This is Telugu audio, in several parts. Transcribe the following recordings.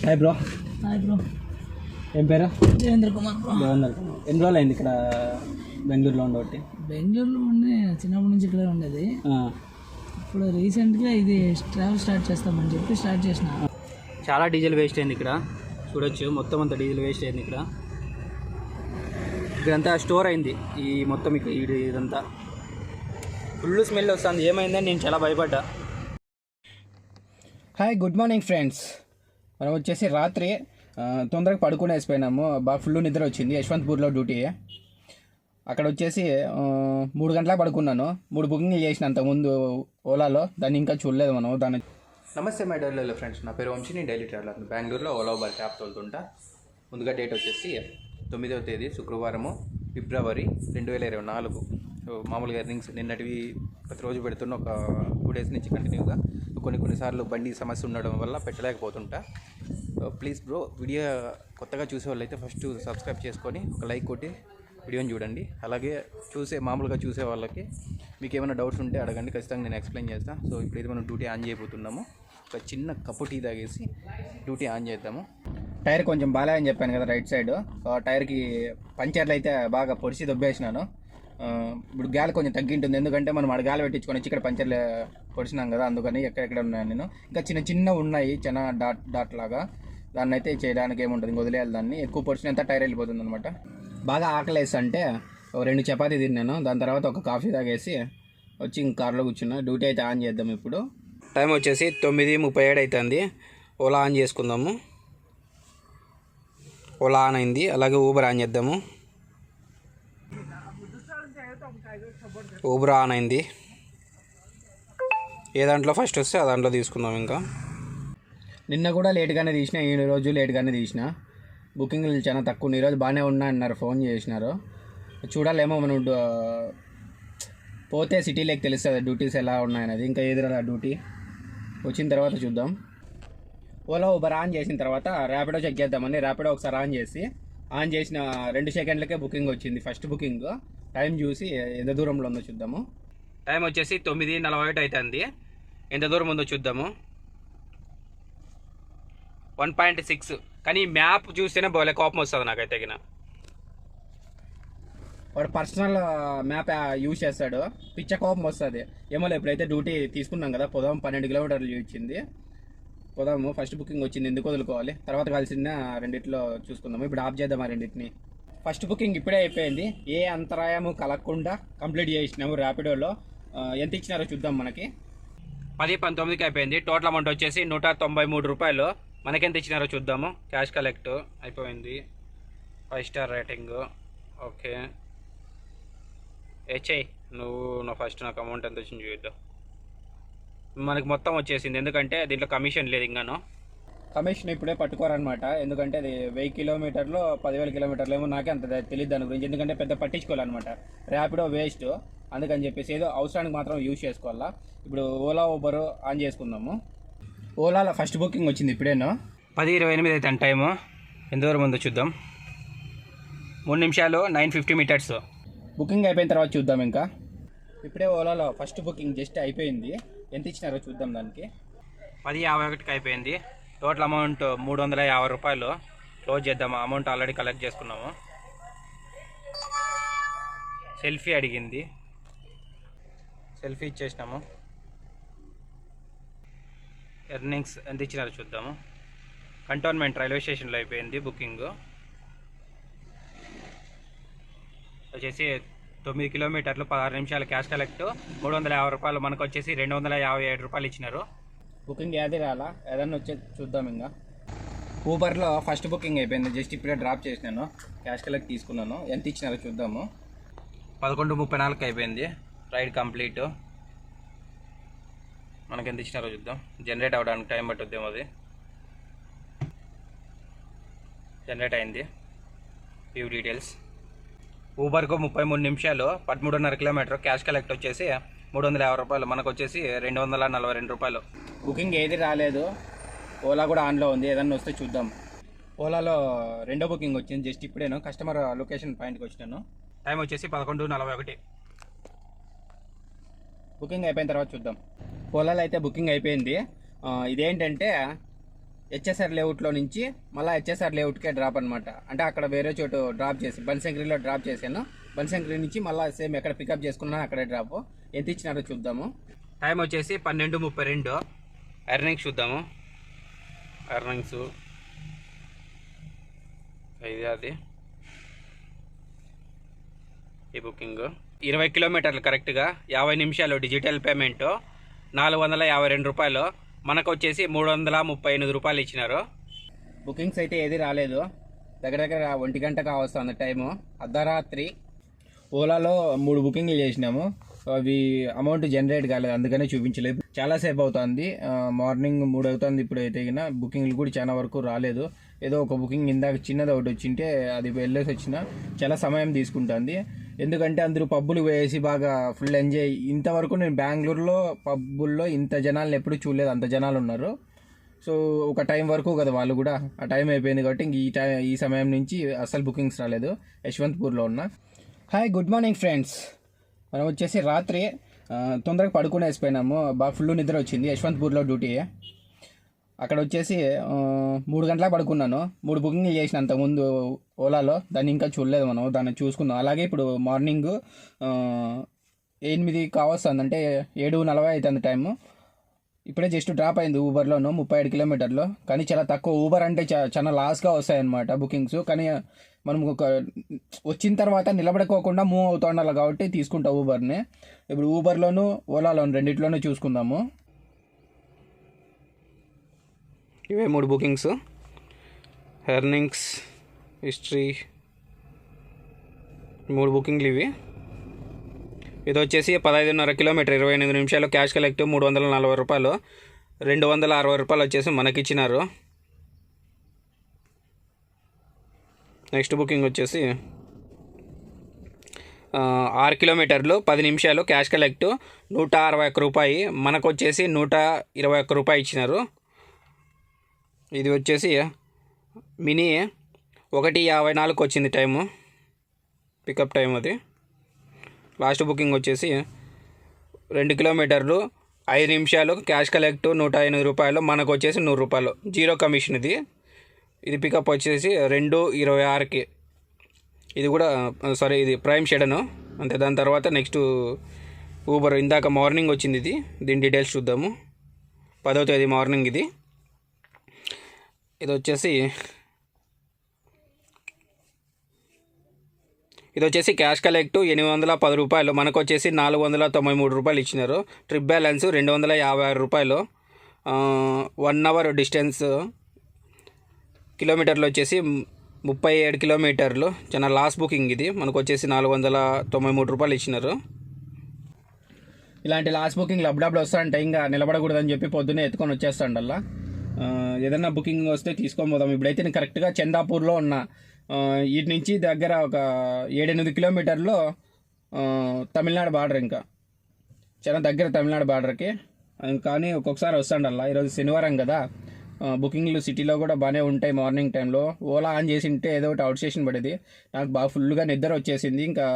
Hi bro. Hi bro. ఏం పేరు? దేవేంద్ర కుమార్ బ్రో. దేవేంద్ర కుమార్. ఎన్ని రోజులు అయింది ఇక్కడ బెంగళూరులో ఉండబట్టి? బెంగళూరులో ఉండే చిన్నప్పటి నుంచి ఇక్కడే ఉండేది. ఇప్పుడు రీసెంట్గా ఇది ట్రావెల్ స్టార్ట్ చేస్తామని చెప్పి స్టార్ట్ చేసిన. చాలా డీజిల్ వేస్ట్ అయింది ఇక్కడ, చూడొచ్చు. మొత్తం అంతా డీజిల్ వేస్ట్ అయింది ఇక్కడ. ఇక్కడంతా స్టోర్ అయింది ఈ మొత్తం. ఇదంతా ఫుల్ స్మెల్ వస్తుంది. ఏమైందని నేను చాలా భయపడ్డా. Hi, good morning friends. మనం వచ్చేసి రాత్రి తొందరగా పడుకునేసిపోయినాము. బాగా ఫుల్ నిద్ర వచ్చింది. యశ్వంత్పూర్లో డ్యూటీ. అక్కడ వచ్చేసి 3 గంటలకు పడుకున్నాను. 3 బుకింగ్ చేసిన అంతకుముందు ఓలాలో. దాన్ని ఇంకా చూడలేదు మనం దాన్ని. నమస్తే మై డైలీ ఫ్రెండ్స్, నా పేరు వంశీ. నేను డైలీ ట్రావెలర్. బెంగళూరులో ఓలా ఉబర్ క్యాబ్ తోలుతుంటా. ముందుగా డేట్ వచ్చేసి 9వ తేదీ శుక్రవారము, ఫిబ్రవరి 2024. మామూలుగా ఎర్నింగ్స్ నిన్నటివి ప్రతిరోజు పెడుతున్న ఒక 2 డేస్ నుంచి కంటిన్యూగా. కొన్నిసార్లు బండి సమస్య ఉండడం వల్ల పెట్టలేకపోతుంటా. ప్లీజ్ బ్రో, వీడియో కొత్తగా చూసే వాళ్ళు అయితే ఫస్ట్ సబ్స్క్రైబ్ చేసుకొని ఒక లైక్ కొట్టి వీడియోని చూడండి. అలాగే మామూలుగా చూసే వాళ్ళకి మీకు ఏమైనా డౌట్స్ ఉంటే అడగండి, ఖచ్చితంగా నేను ఎక్స్ప్లెయిన్ చేస్తాను. సో ఇప్పుడైతే మనం డ్యూటీ ఆన్ చేయబోతున్నాము. ఒక చిన్న కప్పు టీ తాగేసి డ్యూటీ ఆన్ చేద్దాము. టైర్ కొంచెం బాగాలేదని చెప్పాను కదా, రైట్ సైడ్. టైర్కి పంచర్లు అయితే బాగా పొడిచి దొబ్బేసినాను. ఇప్పుడు గాలి కొంచెం తగ్గింటుంది, ఎందుకంటే మనం అక్కడ గాలి పెట్టించుకొని వచ్చి ఇక్కడ పంచర్లు పొడిచినాం కదా, అందుకని ఎక్కడెక్కడ ఉన్నాను నేను. ఇంకా చిన్న ఉన్నాయి, చిన్న డాట్ లాగా. దాన్ని అయితే చేయడానికి ఏముంటుంది, ఇంక వదిలేయాలి దాన్ని. ఎక్కువ పొడిచినంత టైర్ వెళ్ళిపోతుంది అనమాట. బాగా ఆకలేసి అంటే 2 చపాతీ తిన్నాను. దాని తర్వాత ఒక కాఫీ తాగేసి వచ్చి ఇంక కార్లో కూర్చున్నా. డ్యూటీ అయితే ఆన్ చేద్దాం ఇప్పుడు. టైం వచ్చేసి 9:37 అవుతుంది. ఓలా ఆన్ చేసుకుందాము. ఓలా ఆన్ అయింది. అలాగే ఊబర్ ఆన్ చేద్దాము. ఊబర్ ఆన్ అయింది. ఏ దాంట్లో ఫస్ట్ వస్తే ఆ దాంట్లో తీసుకుందాం. ఇంకా నిన్న కూడా లేట్గానే తీసిన, ఈ రోజు లేట్గానే తీసిన. బుకింగ్లు చాలా తక్కువ. ఈరోజు బాగానే ఉన్నా అన్నారు, ఫోన్ చేసినారు. చూడాలేమో మనం పోతే సిటీలోకి తెలుస్తుంది డ్యూటీస్ ఎలా ఉన్నాయనేది. ఇంకా ఎదురా డ్యూటీ వచ్చిన తర్వాత చూద్దాం. ఓలా ఊబర్ ఆన్ చేసిన తర్వాత ర్యాపిడో చెక్ చేద్దామని ర్యాపిడో ఒకసారి ఆన్ చేసిన 2 సెకండ్లకే బుకింగ్ వచ్చింది. First booking. టైం చూసి ఎంత దూరంలో ఉందో చూద్దాము. టైం వచ్చేసి 9:41 అవుతుంది. ఎంత దూరం ఉందో చూద్దాము. 1.6. కానీ మ్యాప్ చూస్తేనే బాగా కోపం వస్తుంది నాకైతే. వాడు పర్సనల్ మ్యాప్ యూజ్ చేస్తాడు, పిచ్చ కోపం వస్తుంది. ఏమో ఎప్పుడైతే డ్యూటీ తీసుకున్నాం కదా, పోదాం. 12 కిలోమీటర్లు చూపించింది. పోదాము. ఫస్ట్ బుకింగ్ వచ్చింది, ఎందుకు వదులుకోవాలి. తర్వాత కలిసిన రెండిట్లో చూసుకుందాము. ఇప్పుడు ఆఫ్ చేద్దాం ఆ రెండింటిని. ఫస్ట్ బుకింగ్ ఇప్పుడే అయిపోయింది. ఏ అంతరాయము కలగకుండా కంప్లీట్ చేసినాము. ర్యాపిడోలో ఎంత ఇచ్చినారో చూద్దాం. మనకి 10:19కి అయిపోయింది. టోటల్ అమౌంట్ వచ్చేసి 193 రూపాయలు. మనకెంత ఇచ్చినారో చూద్దాము. క్యాష్ కలెక్ట్ అయిపోయింది. 5 స్టార్ రేటింగ్. ఓకే, హెచ్ఐ నువ్వు ఫస్ట్ నాకు అమౌంట్ ఎంత వచ్చింది చూద్దాం. మనకి మొత్తం వచ్చేసింది, ఎందుకంటే దీంట్లో కమిషన్ లేదు. ఇంకాను కమిషన్ ఇప్పుడే పట్టుకోరనమాట, ఎందుకంటే అది 1000 కిలోమీటర్లు 10,000 కిలోమీటర్లు ఏమో నాకే అంత తెలియదు దాని గురించి. ఎందుకంటే పెద్ద పట్టించుకోవాలన్నమాట. ర్యాపిడో వేస్ట్, అందుకని చెప్పేసి ఏదో అవసరానికి మాత్రం యూజ్ చేసుకోవాలా. ఇప్పుడు ఓలా ఊబర్ ఆన్ చేసుకుందాము. ఓలాలో ఫస్ట్ బుకింగ్ వచ్చింది ఇప్పుడేనో. 10:28 అవుతాను టైము. ఎంత దూరం ఉందో చూద్దాం. 3 నిమిషాలు 950 మీటర్స్. బుకింగ్ అయిపోయిన తర్వాత చూద్దాం. ఇంకా ఇప్పుడే ఓలాలో ఫస్ట్ బుకింగ్ జస్ట్ అయిపోయింది. ఎంత ఇచ్చినారో చూద్దాం. దానికి 10:51కి అయిపోయింది. టోటల్ అమౌంట్ 350 రూపాయలు. క్లోజ్ చేద్దాము. అమౌంట్ ఆల్రెడీ కలెక్ట్ చేసుకున్నాము. సెల్ఫీ అడిగింది, సెల్ఫీ ఇచ్చేసినాము. ఎర్నింగ్స్ ఎంత ఇచ్చినారో చూద్దాము. కంటోన్మెంట్ రైల్వే స్టేషన్లో అయిపోయింది బుకింగ్. వచ్చేసి 9 కిలోమీటర్లు 16 నిమిషాలు. క్యాష్ కలెక్ట్ 350 రూపాయలు. మనకు వచ్చేసి 257 రూపాయలు ఇచ్చినారు. బుకింగ్ ఏది రాలా, ఏదన్నా వచ్చేది చూద్దాం. ఇంకా ఊబర్లో ఫస్ట్ బుకింగ్ అయిపోయింది. జస్ట్ ఇప్పుడే డ్రాప్ చేసినాను, క్యాష్ కలెక్ట్ తీసుకున్నాను. ఎంత ఇచ్చినారో చూద్దాము. 11:34కి అయిపోయింది. Ride complete. మనకి ఎంత ఇచ్చినారో చూద్దాం. జనరేట్ అవ్వడానికి టైం పట్టుద్దేమో. అది జనరేట్ అయింది. View details. ఊబర్కు 33 నిమిషాలు 13.5 కిలోమీటర్. క్యాష్ కలెక్ట్ వచ్చేసి 350 రూపాయలు. మనకు వచ్చేసి 242 రూపాయలు. బుకింగ్ ఏది రాలేదు. ఓలా కూడా ఆన్లో ఉంది, ఏదన్నా వస్తే చూద్దాం. ఓలాలో రెండో బుకింగ్ వచ్చింది జస్ట్ ఇప్పుడేను. కస్టమర్ లొకేషన్ పాయింట్కి వచ్చినాను. టైం వచ్చేసి 11:41. బుకింగ్ అయిపోయిన తర్వాత చూద్దాం. ఓలాలో అయితే బుకింగ్ అయిపోయింది. ఇదేంటంటే హెచ్ఎస్ఆర్ లేఅవుట్లో నుంచి మళ్ళీ హెచ్ఎస్ఆర్ లేఅవుట్కే డ్రాప్ అనమాట. అంటే అక్కడ వేరే చోటు డ్రాప్ చేసి బన్శంకరిలో డ్రాప్ చేశాను. బన్శంకరి నుంచి మళ్ళీ సేమ్ ఎక్కడ పికప్ చేసుకున్నాను అక్కడే డ్రాప్. ఎంత ఇచ్చినారో చూద్దాము. టైం వచ్చేసి 12:32. ఎర్నింగ్స్ చూద్దాము. ఎర్నింగ్స్ ఇది అది ఈ బుకింగ్ 20 కిలోమీటర్లు కరెక్ట్గా 50 నిమిషాలు డిజిటల్ పేమెంట్ 452 రూపాయలు. మనకు వచ్చేసి 338 రూపాయలు ఇచ్చినారు. బుకింగ్స్ అయితే ఏది రాలేదు. దగ్గర 1 గంట కావస్తుంది టైము. అర్ధరాత్రి ఓలాలో 3 బుకింగ్లు చేసినాము. అవి అమౌంట్ జనరేట్ కాలేదు, అందుకనే చూపించలేదు. చాలాసేపు అవుతుంది. మార్నింగ్ 3 అవుతుంది ఇప్పుడు అయితే. బుకింగ్లు కూడా చాలా వరకు రాలేదు. ఏదో ఒక బుకింగ్ ఇందాక చిన్నది ఒకటి వచ్చింటే అది వెళ్ళేసి వచ్చిన చాలా సమయం తీసుకుంటుంది. ఎందుకంటే అందరూ పబ్బులు వేసి బాగా ఫుల్ ఎంజాయ్. ఇంతవరకు నేను బెంగళూరులో పబ్బుల్లో ఇంత జనాలను ఎప్పుడు చూడలేదు, అంత జనాలు ఉన్నారు. సో ఒక టైం వరకు కదా వాళ్ళు కూడా, ఆ టైం అయిపోయింది కాబట్టి ఇంక ఈ సమయం నుంచి అస్సలు బుకింగ్స్ రాలేదు. యశ్వంత్పూర్లో ఉన్నా. Hi, good morning friends. మనం వచ్చేసి రాత్రి తొందరగా పడుకుని వేసిపోయినాము. బాగా ఫుల్ నిద్ర వచ్చింది. యశ్వంత్పూర్లో డ్యూటీ. అక్కడ వచ్చేసి 3 గంటలకు పడుకున్నాను. 3 బుకింగ్లు చేసిన అంతకుముందు ఓలాలో. దాన్ని ఇంకా చూడలేదు మనం, దాన్ని చూసుకున్నాం. అలాగే ఇప్పుడు మార్నింగ్ 8 కావస్తుంది, అంటే 7:40 అవుతుంది టైము. ఇప్పుడే జస్ట్ డ్రాప్ అయింది ఊబర్లోను 37 కిలోమీటర్లు. కానీ చాలా తక్కువ. ఊబర్ అంటే చాలా లాస్గా వస్తాయన్నమాట బుకింగ్స్. కానీ మనం వచ్చిన తర్వాత నిలబడుకోకుండా మూవ్ అవుతూ ఉండాలి కాబట్టి తీసుకుంటా ఊబర్ని. ఇప్పుడు ఊబర్లోను ఓలాలోను రెండిట్లోనూ చూసుకుందాము. ఇవే 3 బుకింగ్స్. ఎర్నింగ్స్, హిస్టరీ, 3 బుకింగ్లు ఇవి. ఇది వచ్చేసి 15.5 కిలోమీటర్ 28 నిమిషాలు. క్యాష్ కలెక్ట్ 340 రూపాయలు. 260 రూపాయలు వచ్చేసి మనకిచ్చినారు. నెక్స్ట్ బుకింగ్ వచ్చేసి 6 కిలోమీటర్లు 10 నిమిషాలు. క్యాష్ కలెక్ట్ 161 రూపాయి. మనకు వచ్చేసి 121 రూపాయి ఇచ్చినారు. ఇది వచ్చేసి మినీ 1:54 వచ్చింది టైము, పికప్ టైం అది. లాస్ట్ బుకింగ్ వచ్చేసి 2 కిలోమీటర్లు 5 నిమిషాలు. క్యాష్ కలెక్ట్ 108 రూపాయలు. మనకు వచ్చేసి 100 రూపాయలు. 0 కమిషన్ ఇది. ఇది పికప్ వచ్చేసి 2:26కి. ఇది కూడా ఇది ప్రైమ్ షెడను అంతే. దాని తర్వాత నెక్స్ట్ ఊబర్ ఇందాక మార్నింగ్ వచ్చింది. దీని డీటెయిల్స్ చూద్దాము. 10వ తేదీ మార్నింగ్ ఇది. ఇది వచ్చేసి క్యాష్ కలెక్ట్ 810 రూపాయలు. మనకు వచ్చేసి 493 రూపాయలు ఇచ్చినారు. ట్రిప్ బ్యాలెన్స్ 256 రూపాయలు. 1 అవర్ డిస్టెన్స్. కిలోమీటర్లు వచ్చేసి 37 కిలోమీటర్లు. చాలా లాస్ట్ బుకింగ్ ఇది. మనకు వచ్చేసి 493 రూపాయలు ఇచ్చినారు. ఇలాంటి లాస్ట్ బుకింగ్లు అప్పుడప్పుడు వస్తాయంటే ఇంకా నిలబడకూడదని చెప్పి పొద్దున్నే ఎత్తుకొని వచ్చేస్తాండల్లా. ఏదన్నా బుకింగ్ వస్తే తీసుకొని పోదాం. ఇప్పుడైతే నేను కరెక్ట్గా చందాపూర్లో ఉన్నా. వీటి నుంచి దగ్గర ఒక 7-8 కిలోమీటర్లో తమిళనాడు బార్డర్. ఇంకా చాలా దగ్గర తమిళనాడు బార్డర్కి. కానీ ఒక్కొక్కసారి వస్తాండల్లా. ఈరోజు శనివారం కదా, బుకింగ్లు సిటీలో కూడా బాగానే ఉంటాయి. మార్నింగ్ టైంలో ఓలా ఆన్ చేసి ఉంటే ఏదో ఒకటి అవుట్ స్టేషన్ పడేది. నాకు బాగా ఫుల్గా నిద్ర వచ్చేసింది. ఇంకా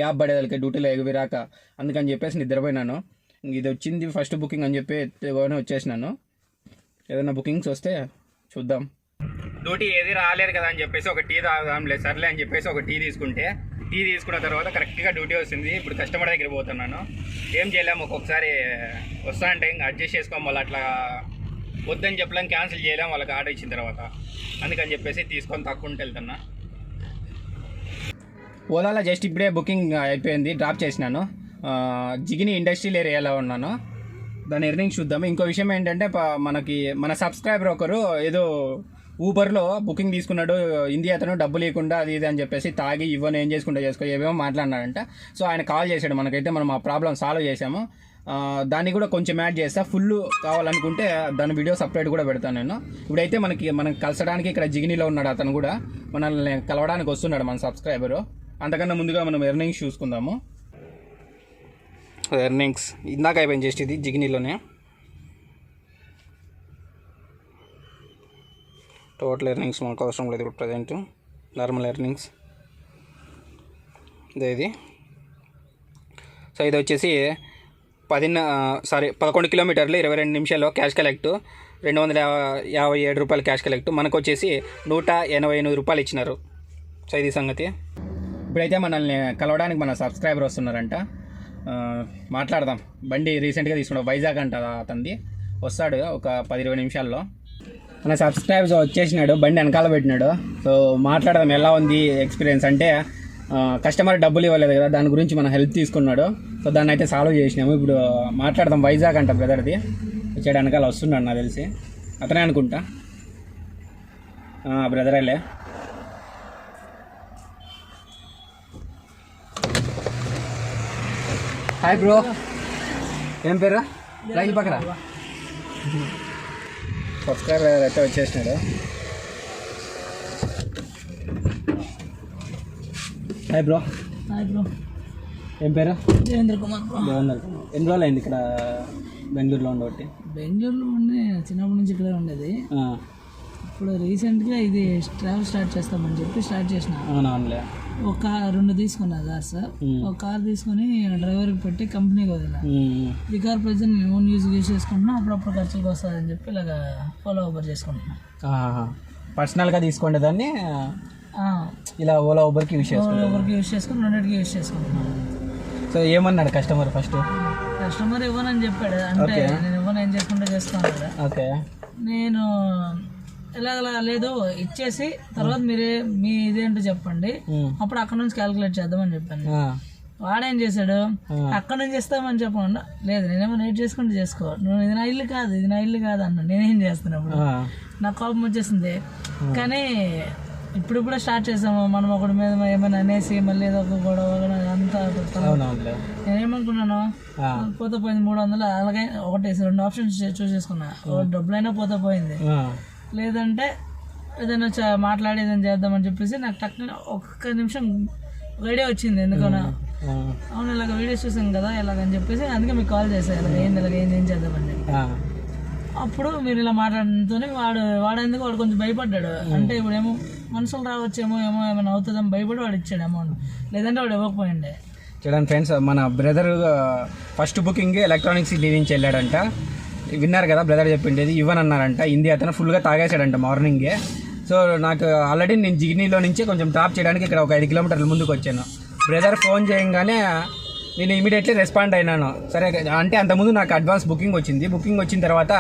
గ్యాప్ పడేదానికి డ్యూటీలో ఎగువిరాక, అందుకని చెప్పేసి నిద్రపోయినాను. ఇది వచ్చింది ఫస్ట్ బుకింగ్ అని చెప్పి ఎత్తుకొని వచ్చేసినాను. ఏదైనా బుకింగ్స్ వస్తే చూద్దాం. డ్యూటీ ఏది రాలేదు కదా అని చెప్పేసి ఒక టీ తాగుదాంలే సర్లే అని చెప్పేసి ఒక టీ తీసుకున్న తర్వాత కరెక్ట్గా డ్యూటీ వస్తుంది. ఇప్పుడు కస్టమర్ దగ్గర పోతున్నాను. ఏం చేయలేము, ఒక్కొక్కసారి వస్తా అంటే ఇంకా అడ్జస్ట్ చేసుకోవాలి. వాళ్ళు అట్లా వద్దని చెప్పలేం, క్యాన్సిల్ చేయలేం వాళ్ళకి ఆర్డర్ ఇచ్చిన తర్వాత. అందుకని చెప్పేసి తీసుకొని తక్కువ వెళ్తున్నా. ఓలాలో జస్ట్ ఇప్పుడే బుకింగ్ అయిపోయింది, డ్రాప్ చేసినాను. జిగిని ఇండస్ట్రియల్ ఏరియాలో ఉన్నాను. దాని ఎర్నింగ్స్ చూద్దాము. ఇంకో విషయం ఏంటంటే మన సబ్స్క్రైబర్ ఒకరు ఏదో ఊబర్లో బుకింగ్ తీసుకున్నాడు. హిందీ అతను డబ్బులు ఇవ్వకుండా అది ఇది అని చెప్పేసి తాగి ఇవ్వను ఏం చేసుకుంటా ఏవేమో మాట్లాడినాడంట. సో ఆయన కాల్ చేశాడు. మనకైతే మనం ఆ ప్రాబ్లం సాల్వ్ చేసాము. దాన్ని కూడా కొంచెం యాడ్ చేస్తా. ఫుల్ కావాలనుకుంటే దాని వీడియో సపరేట్ కూడా పెడతాను నేను. ఇప్పుడైతే మనం కలసడానికి ఇక్కడ జిగినీలో ఉన్నాడు. అతను కూడా మనల్ని కలవడానికి వస్తున్నాడు, మన సబ్స్క్రైబరు. అంతకన్నా ముందుగా మనం ఎర్నింగ్స్ చూసుకుందాము. ఎర్నింగ్స్ ఇందాక అయిపోయింది జస్ట్ ఇది జిగినీలోనే. టోటల్ ఎర్నింగ్స్ మనకు అవసరం లేదు ఇప్పుడు ప్రజెంట్. నార్మల్ ఎర్నింగ్స్ ఇది. సో ఇది వచ్చేసి 11 కిలోమీటర్లు 22 నిమిషాలు. క్యాష్ కలెక్ట్ 257 రూపాయలు క్యాష్ కలెక్ట్. మనకు వచ్చేసి 188 రూపాయలు ఇచ్చినారు. సో ఇది సంగతి. ఇప్పుడైతే మనల్ని కలవడానికి మన సబ్స్క్రైబర్ వస్తున్నారంట. మాట్లాడదాం. బండి రీసెంట్గా తీసుకున్నాడు, వైజాగ్ అంట అతనిది. వస్తాడు ఒక 10-20 నిమిషాల్లో. మన సబ్స్క్రైబర్స్ వచ్చేసినాడు, బండి వెనకాల పెట్టినాడు. సో మాట్లాడదాం ఎలా ఉంది ఎక్స్పీరియన్స్. అంటే కస్టమర్ డబ్బులు ఇవ్వలేదు కదా, దాని గురించి మనం హెల్ప్ తీసుకున్నాడు. సో దాన్ని అయితే సాల్వ్ చేసినాము. ఇప్పుడు మాట్లాడదాం. వైజాగ్ అంట బ్రదర్ది. వచ్చాడు, వెనకాల వస్తున్నాడు నాకు తెలిసి. అతనే అనుకుంటా, బ్రదరేలే. హాయ్ బ్రో, ఏం పేరు? రైలు పక్కన సబ్స్క్రైబర్ అయితే వచ్చేసినాడు. Hi bro. Hi bro. ఏం పేరు? దేవేంద్ర కుమార్ బ్రో. దేవేంద్ర కుమార్. ఎన్ని రోజులు అయింది ఇక్కడ బెంగళూరులో ఉండబట్టి? బెంగళూరులో ఉండే చిన్నప్పటి నుంచి ఇక్కడే ఉండేది. ఇప్పుడు రీసెంట్గా ఇది ట్రావెల్ స్టార్ట్ చేస్తామని చెప్పి స్టార్ట్ చేసిన. అవునవునులే. ఒక 2 తీసుకున్నా కార్ సార్. ఒక కార్ తీసుకొని డ్రైవర్కి పెట్టి కంపెనీకి వదిలా. ఈ కార్ ప్రజెంట్ నేను ఓన్ యూజ్ చేసుకుంటున్నా. అప్పుడప్పుడు ఖర్చులకు వస్తుందని చెప్పి ఇలాగా ఓలా ఊబర్ చేసుకుంటున్నా. పర్సనల్గా తీసుకోండి దాన్ని, ఇలా ఓలా ఊబర్కి యూజ్ చేసుకుంటాను. ఊబర్కి యూజ్ చేసుకుని 2కి యూజ్ చేసుకుంటున్నాను. సో ఏమన్నాడు కస్టమర్? ఫస్ట్ కస్టమర్ ఇవ్వనని చెప్పాడు. అంటే నేను ఇవ్వను, ఏం చేసుకుంటే చేస్తాను కదా. ఓకే. నేను ఇలాగలా లేదు, ఇచ్చేసి తర్వాత మీ ఇదేంటో చెప్పండి, అప్పుడు అక్కడ నుంచి క్యాలిక్యులేట్ చేద్దామని చెప్పాను. వాడేం చేశాడు, అక్కడ నుంచి ఇస్తామని చెప్పకుండా, లేదు నేనేమో నైట్ చేసుకుంటే చేసుకో, నువ్వు ఇది నా ఇల్లు కాదు, ఇది నా ఇల్లు కాదు అన్న. నేనేం చేస్తున్నప్పుడు నాకు కోపం వచ్చేసింది. కానీ ఇప్పుడు స్టార్ట్ చేసాము మనం ఒకటి మీద ఏమైనా అనేసి మళ్ళీ ఏదో ఒక గొడవ అంతా. నేనేమనుకున్నాను, పోతే పోయింది 300. అలాగే ఒకటి 2 ఆప్షన్స్ చూస్ చేసుకున్నా. డబ్బులైనా పోతే పోయింది, లేదంటే ఏదైనా మాట్లాడి ఏదైనా చేద్దామని చెప్పేసి నాకు టక్కున ఒక్క నిమిషం ఐడియా వచ్చింది. ఎందుకన్నా అవును ఇలాగ వీడియోస్ చూసాం కదా ఇలాగని చెప్పేసి అందుకే మీకు కాల్ చేశాను. ఇలాగ ఏం చేద్దామని. అప్పుడు మీరు ఇలా మాట్లాడడంతోనే వాడేందుకు వాడు కొంచెం భయపడ్డాడు. అంటే ఇప్పుడు ఏమో మనుషులు రావచ్చేమో ఏమైనా అవుతుందని భయపడి వాడు ఇచ్చాడు అమౌంట్, లేదంటే వాడు ఇవ్వకపోయిండే. చూడండి ఫ్రెండ్స్, మన బ్రదర్ ఫస్ట్ బుకింగ్ ఎలక్ట్రానిక్స్ నుంచి వెళ్ళాడంట. విన్నారు కదా బ్రదర్ చెప్పిండేది, ఇవ్వనన్నారంట. హిందీ అతను ఫుల్గా తాగేశాడంట మార్నింగే. సో నాకు ఆల్రెడీ నేను జిగ్నీలో నుంచి కొంచెం డ్రాప్ చేయడానికి ఇక్కడ ఒక 5 కిలోమీటర్ల ముందుకు వచ్చాను. బ్రదర్ ఫోన్ చేయగానే నేను ఇమీడియట్లీ రెస్పాండ్ అయినాను. సరే అంటే అంతకుముందు నాకు అడ్వాన్స్ బుకింగ్ వచ్చింది. బుకింగ్ వచ్చిన తర్వాత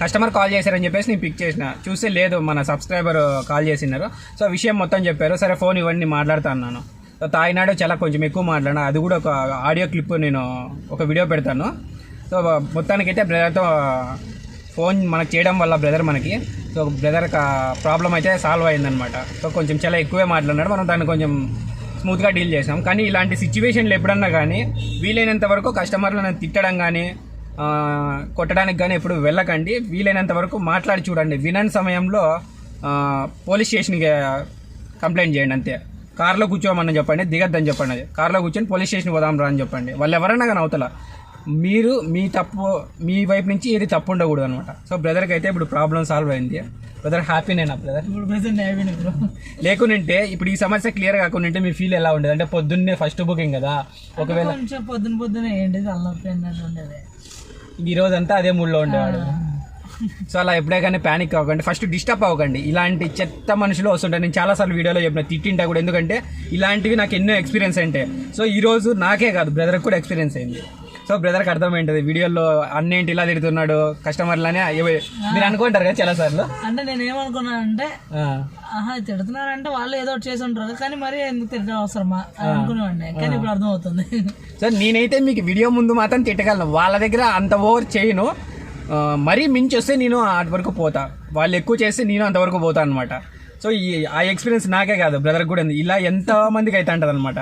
కస్టమర్ కాల్ చేశారని చెప్పేసి నేను పిక్ చేసిన. చూస్తే లేదు, మన సబ్స్క్రైబర్ కాల్ చేసినారు. సో విషయం మొత్తం చెప్పారు. సరే ఫోన్ ఇవ్వండి మాట్లాడుతా అన్నాను. సో తాయినాడు చాలా కొంచెం ఎక్కువ మాట్లాడినా. అది కూడా ఒక ఆడియో క్లిప్ నేను ఒక వీడియో పెడతాను. సో మొత్తానికైతే బ్రదర్తో ఫోన్ మనకు చేయడం వల్ల మనకి సో బ్రదర్ ప్రాబ్లం అయితే సాల్వ్ అయిందనమాట. సో కొంచెం చాలా ఎక్కువే మాట్లాడినాడు. మనం దాన్ని కొంచెం స్మూత్గా డీల్ చేసాం. కానీ ఇలాంటి సిచ్యువేషన్లు ఎప్పుడన్నా కానీ వీలైనంత వరకు కస్టమర్లను తిట్టడం కానీ కొట్టడానికి కానీ ఎప్పుడు వెళ్ళకండి. వీలైనంత వరకు మాట్లాడి చూడండి. వినని సమయంలో పోలీస్ స్టేషన్కి కంప్లైంట్ చేయండి అంతే. కార్లో కూర్చోమని చెప్పండి, దిగద్దని చెప్పండి. కార్లో కూర్చొని పోలీస్ స్టేషన్కి పోదాం రా అని చెప్పండి. వాళ్ళు ఎవరైనా కానీ అవతల మీరు మీ వైపు నుంచి ఏది తప్పు ఉండకూడదు అనమాట. సో బ్రదర్కి అయితే ఇప్పుడు ప్రాబ్లం సాల్వ్ అయింది. బ్రదర్ హ్యాపీనేనా బ్రదర్? లేకుంటే ఇప్పుడు ఈ సమస్య క్లియర్ కాకుండా మీ ఫీల్ ఎలా ఉండేది? అంటే పొద్దున్నే ఫస్ట్ బుకింగ్ కదా, ఒకవేళ పొద్దున్నే ఏంటి ఉండేది, ఈ రోజంతా అదే మూడ్లో ఉండేవాడు. సో అలా ఎప్పుడే కానీ ప్యానిక్ అవ్వకండి, ఫస్ట్ డిస్టర్బ్ అవ్వకండి. ఇలాంటి చెత్త మనుషులు వస్తుంటారు. నేను చాలాసార్లు వీడియోలో చెప్పిన, తిట్టింటా కూడా. ఎందుకంటే ఇలాంటివి నాకు ఎన్నో ఎక్స్పీరియన్స్ అంటే. సో ఈరోజు నాకే కాదు బ్రదర్కి కూడా ఎక్స్పీరియన్స్ అయింది. సో బ్రదర్కి అర్థమైంటుంది వీడియోలో అన్నేంటి ఇలా తిడుతున్నాడు కస్టమర్లని మీరు అనుకుంటారు కదా చాలా సార్లు. అంటే నేను ఏమనుకున్నానంటే తిడుతున్నారంటే వాళ్ళు ఏదో ఒకటి చేసి ఉంటారు, కానీ మరీ ఎందుకు తిట్టడం అవసరమా అని అనుకునేవాడిని. కానీ ఇప్పుడు అర్థమవుతుంది. సో నేనైతే మీకు వీడియో ముందు మాత్రం తిట్టగలను, వాళ్ళ దగ్గర అంత ఓవర్ చేయను. మరీ మించి వస్తే నేను అటు వరకు పోతా, వాళ్ళు ఎక్కువ చేస్తే నేను అంతవరకు పోతా అనమాట. సో ఆ ఎక్స్పీరియన్స్ నాకే కాదు బ్రదర్కి కూడా ఉంది. ఇలా ఎంతమందికి అయితే అంటది అనమాట.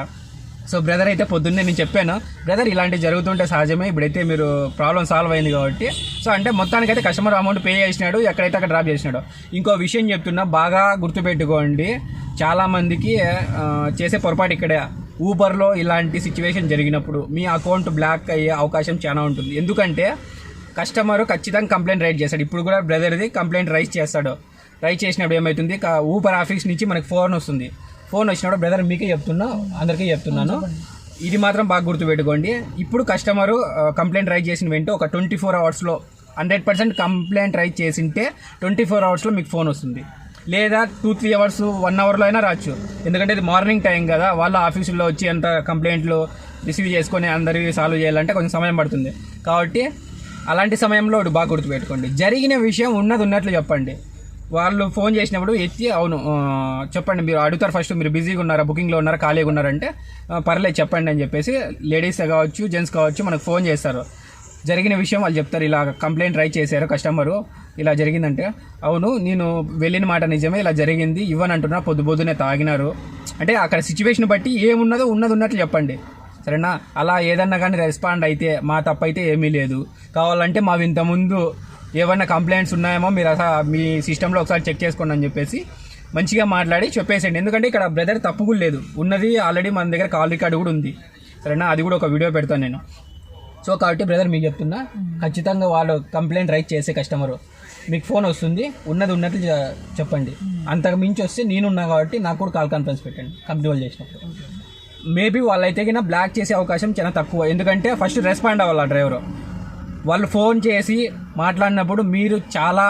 సో బ్రదర్ అయితే పొద్దున్నే నేను చెప్పాను, బ్రదర్ ఇలాంటివి జరుగుతుంటే సహజమే, ఇప్పుడైతే మీరు ప్రాబ్లం సాల్వ్ అయింది కాబట్టి. సో అంటే మొత్తానికైతే కస్టమర్ అమౌంట్ పే చేసినాడు, ఎక్కడైతే అక్కడ డ్రాప్ చేసినాడు. ఇంకో విషయం చెప్తున్నా, బాగా గుర్తుపెట్టుకోండి. చాలామందికి చేసే పొరపాటు ఇక్కడే, ఊబర్లో ఇలాంటి సిచ్యువేషన్ జరిగినప్పుడు మీ అకౌంట్ బ్లాక్ అయ్యే అవకాశం చాలా ఉంటుంది. ఎందుకంటే కస్టమర్ ఖచ్చితంగా కంప్లైంట్ రైజ్ చేస్తాడు. ఇప్పుడు కూడా బ్రదర్ది కంప్లైంట్ రైజ్ చేస్తాడు. రైజ్ చేసినప్పుడు ఏమవుతుంది, ఊబర్ ఆఫీస్ నుంచి మనకి ఫోన్ వస్తుంది. ఫోన్ వచ్చినప్పుడు బ్రదర్ మీకే చెప్తున్నా, అందరికీ చెప్తున్నాను, ఇది మాత్రం బాగా గుర్తుపెట్టుకోండి. ఇప్పుడు కస్టమరు కంప్లైంట్ రైజ్ చేసిన వెంటనే ఒక 24 అవర్స్లో 100% కంప్లైంట్ రైజ్ చేసింటే 24 అవర్స్లో మీకు ఫోన్ వస్తుంది, లేదా 2-3 అవర్స్ 1 అవర్లో అయినా రావచ్చు. ఎందుకంటే ఇది మార్నింగ్ టైం కదా, వాళ్ళ ఆఫీసుల్లో వచ్చి అంత కంప్లైంట్లు రిసీవ్ చేసుకొని అందరివి సాల్వ్ చేయాలంటే కొంచెం సమయం పడుతుంది. కాబట్టి అలాంటి సమయంలో బాగా గుర్తుపెట్టుకోండి, జరిగిన విషయం ఉన్నట్లు చెప్పండి. వాళ్ళు ఫోన్ చేసినప్పుడు ఎత్తి అవును చెప్పండి, మీరు అడుగుతారు ఫస్ట్ మీరు బిజీగా ఉన్నారా, బుకింగ్లో ఉన్నారా, ఖాళీగా ఉన్నారంటే పర్లేదు చెప్పండి అని చెప్పేసి లేడీస్ కావచ్చు జెంట్స్ కావచ్చు మనకు ఫోన్ చేస్తారు. జరిగిన విషయం వాళ్ళు చెప్తారు, ఇలా కంప్లైంట్ రైజ్ చేశారు కస్టమరు, ఇలా జరిగిందంటే అవును నేను వెళ్ళిన మాట నిజమే, ఇలా జరిగింది, ఇవ్వనంటున్నా, పొద్దునే తాగినారు అంటే అక్కడ సిచ్యువేషన్ బట్టి ఏమున్నదో ఉన్నట్లు చెప్పండి, సరేనా. అలా ఏదన్నా కానీ రెస్పాండ్ అయితే మా తప్పైతే ఏమీ లేదు, కావాలంటే మావి ఇంతకుముందు ఏమన్నా కంప్లైంట్స్ ఉన్నాయేమో మీరు అసలు మీ సిస్టంలో ఒకసారి చెక్ చేసుకోండి అని చెప్పేసి మంచిగా మాట్లాడి చెప్పేసేయండి. ఎందుకంటే ఇక్కడ బ్రదర్ తప్పు కూడా లేదు, ఉన్నది ఆల్రెడీ మన దగ్గర కాల్ రికార్డు కూడా ఉంది, సరేనా. అది కూడా ఒక వీడియో పెడతాను నేను. సో కాబట్టి బ్రదర్ మీకు చెప్తున్నా, ఖచ్చితంగా వాళ్ళు కంప్లైంట్ రైజ్ చేసే కస్టమరు మీకు ఫోన్ వస్తుంది, ఉన్నట్లు చెప్పండి. అంతకు మించి వస్తే నేనున్నా కాబట్టి నాకు కూడా కాల్ కాన్ఫరెన్స్ పెట్టండి కంపెనీ వాళ్ళు చేసినప్పుడు. మేబీ వాళ్ళైతే కన్నా బ్లాక్ చేసే అవకాశం చాలా తక్కువ, ఎందుకంటే ఫస్ట్ రెస్పాండ్ అవ్వాలి ఆ డ్రైవరు. వాళ్ళు ఫోన్ చేసి మాట్లాడినప్పుడు మీరు చాలా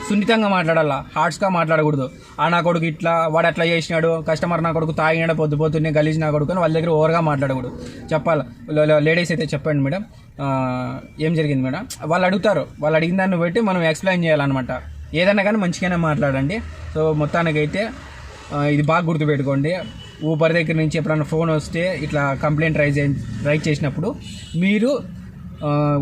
సున్నితంగా మాట్లాడాలా, హార్ట్స్గా మాట్లాడకూడదు. నా కొడుకు ఇట్లా, వాడు అట్లా చేసినాడు, కస్టమర్ నా కొడుకు తాగినాడు, పొద్దున్నే గలీజ్ నా కొడుకు అని వాళ్ళ దగ్గర ఓవర్గా మాట్లాడకూడదు. చెప్పాలి, లేడీస్ అయితే చెప్పండి మేడం ఏం జరిగింది మేడం, వాళ్ళు అడుగుతారు, వాళ్ళు అడిగిన దాన్ని బట్టి మనం ఎక్స్ప్లెయిన్ చేయాలన్నమాట. ఏదన్నా కానీ మంచిగానే మాట్లాడండి. సో మొత్తానికైతే ఇది బాగా గుర్తుపెట్టుకోండి. ఊబర్ దగ్గర నుంచి ఎప్పుడన్నా ఫోన్ వస్తే ఇట్లా కంప్లైంట్ రైజ్ చేసినప్పుడు మీరు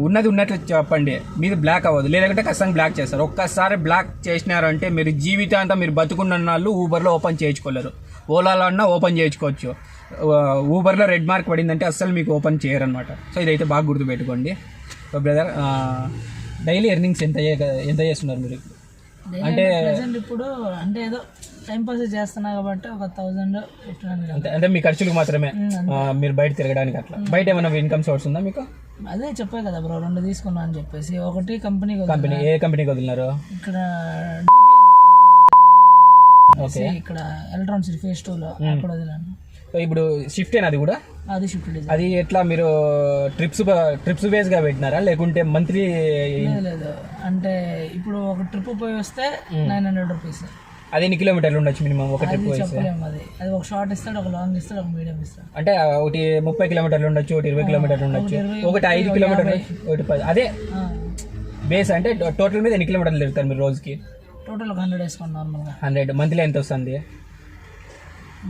ఉన్నట్లు చెప్పండి, మీరు బ్లాక్ అవ్వదు, లేదంటే ఖచ్చితంగా బ్లాక్ చేస్తారు. ఒక్కసారి బ్లాక్ చేసినారంటే మీరు జీవితాంతం మీరు బతుకున్న వాళ్ళు ఊబర్లో ఓపెన్ చేయించుకోలేరు, ఓలాలో అన్నా ఓపెన్ చేయించుకోవచ్చు. ఊబర్లో రెడ్ మార్క్ పడిందంటే అస్సలు మీకు ఓపెన్ చేయరనమాట. సో ఇదైతే బాగా గుర్తుపెట్టుకోండి. సో బ్రదర్ డైలీ ఎర్నింగ్స్ ఎంత చేస్తున్నారు మీరు? అంటే ఇప్పుడు అంటే ఏదో టైం పాస్ చేస్తున్నా కాబట్టి ఒక 1000 అంటే మీ ఖర్చులకు మాత్రమే, మీరు బయట తిరగడానికి అట్లా. బయట ఏమైనా ఇన్కమ్ సోర్స్ ఉందా మీకు? అదే చెప్పా కదా బ్రో, 2 తీసుకున్నా అని చెప్పేసి. ఒకటి కంపెనీ, ఏ కంపెనీకి వదిలినారు? ఇక్కడ ఇక్కడ ఎలక్ట్రానిక్ సిటీ ఫేజ్ 2 లో అక్కడ వదిలాను. ఇప్పుడు షిఫ్ట్ అయినా అది కూడా? అది షిఫ్ట్. అది ఎట్లా మీరు ట్రిప్స్ బేస్ గా పెట్టినారా లేకుంటే మంత్లీ? లేదు, అంటే ఇప్పుడు ఒక ట్రిప్ పోయి వస్తే 900 రూపీస్. అది ఎన్ని కిలోమీటర్లు ఉండొచ్చు మినిమం ఒక ట్రిప్? చెప్పలేము, అది ఒక షార్ట్ ఇస్తాడు, ఒక లాంగ్ ఇస్తాడు, ఒక మీడియం ఇస్తాడు. అంటే ఒకటి 30 కిలోమీటర్లు ఉండొచ్చు, ఒకటి 20 కిలోమీటర్లు ఉండొచ్చు, ఒకటి 5 కిలోమీటర్లు, ఒకటి 10. అదే బేస్. అంటే టోటల్ మీద ఎన్ని కిలోమీటర్లు తిరుగుతారు మీరు రోజుకి? టోటల్ 100 వేసుకోండి నార్మల్గా. 100. మంత్లీ ఎంత వస్తుంది?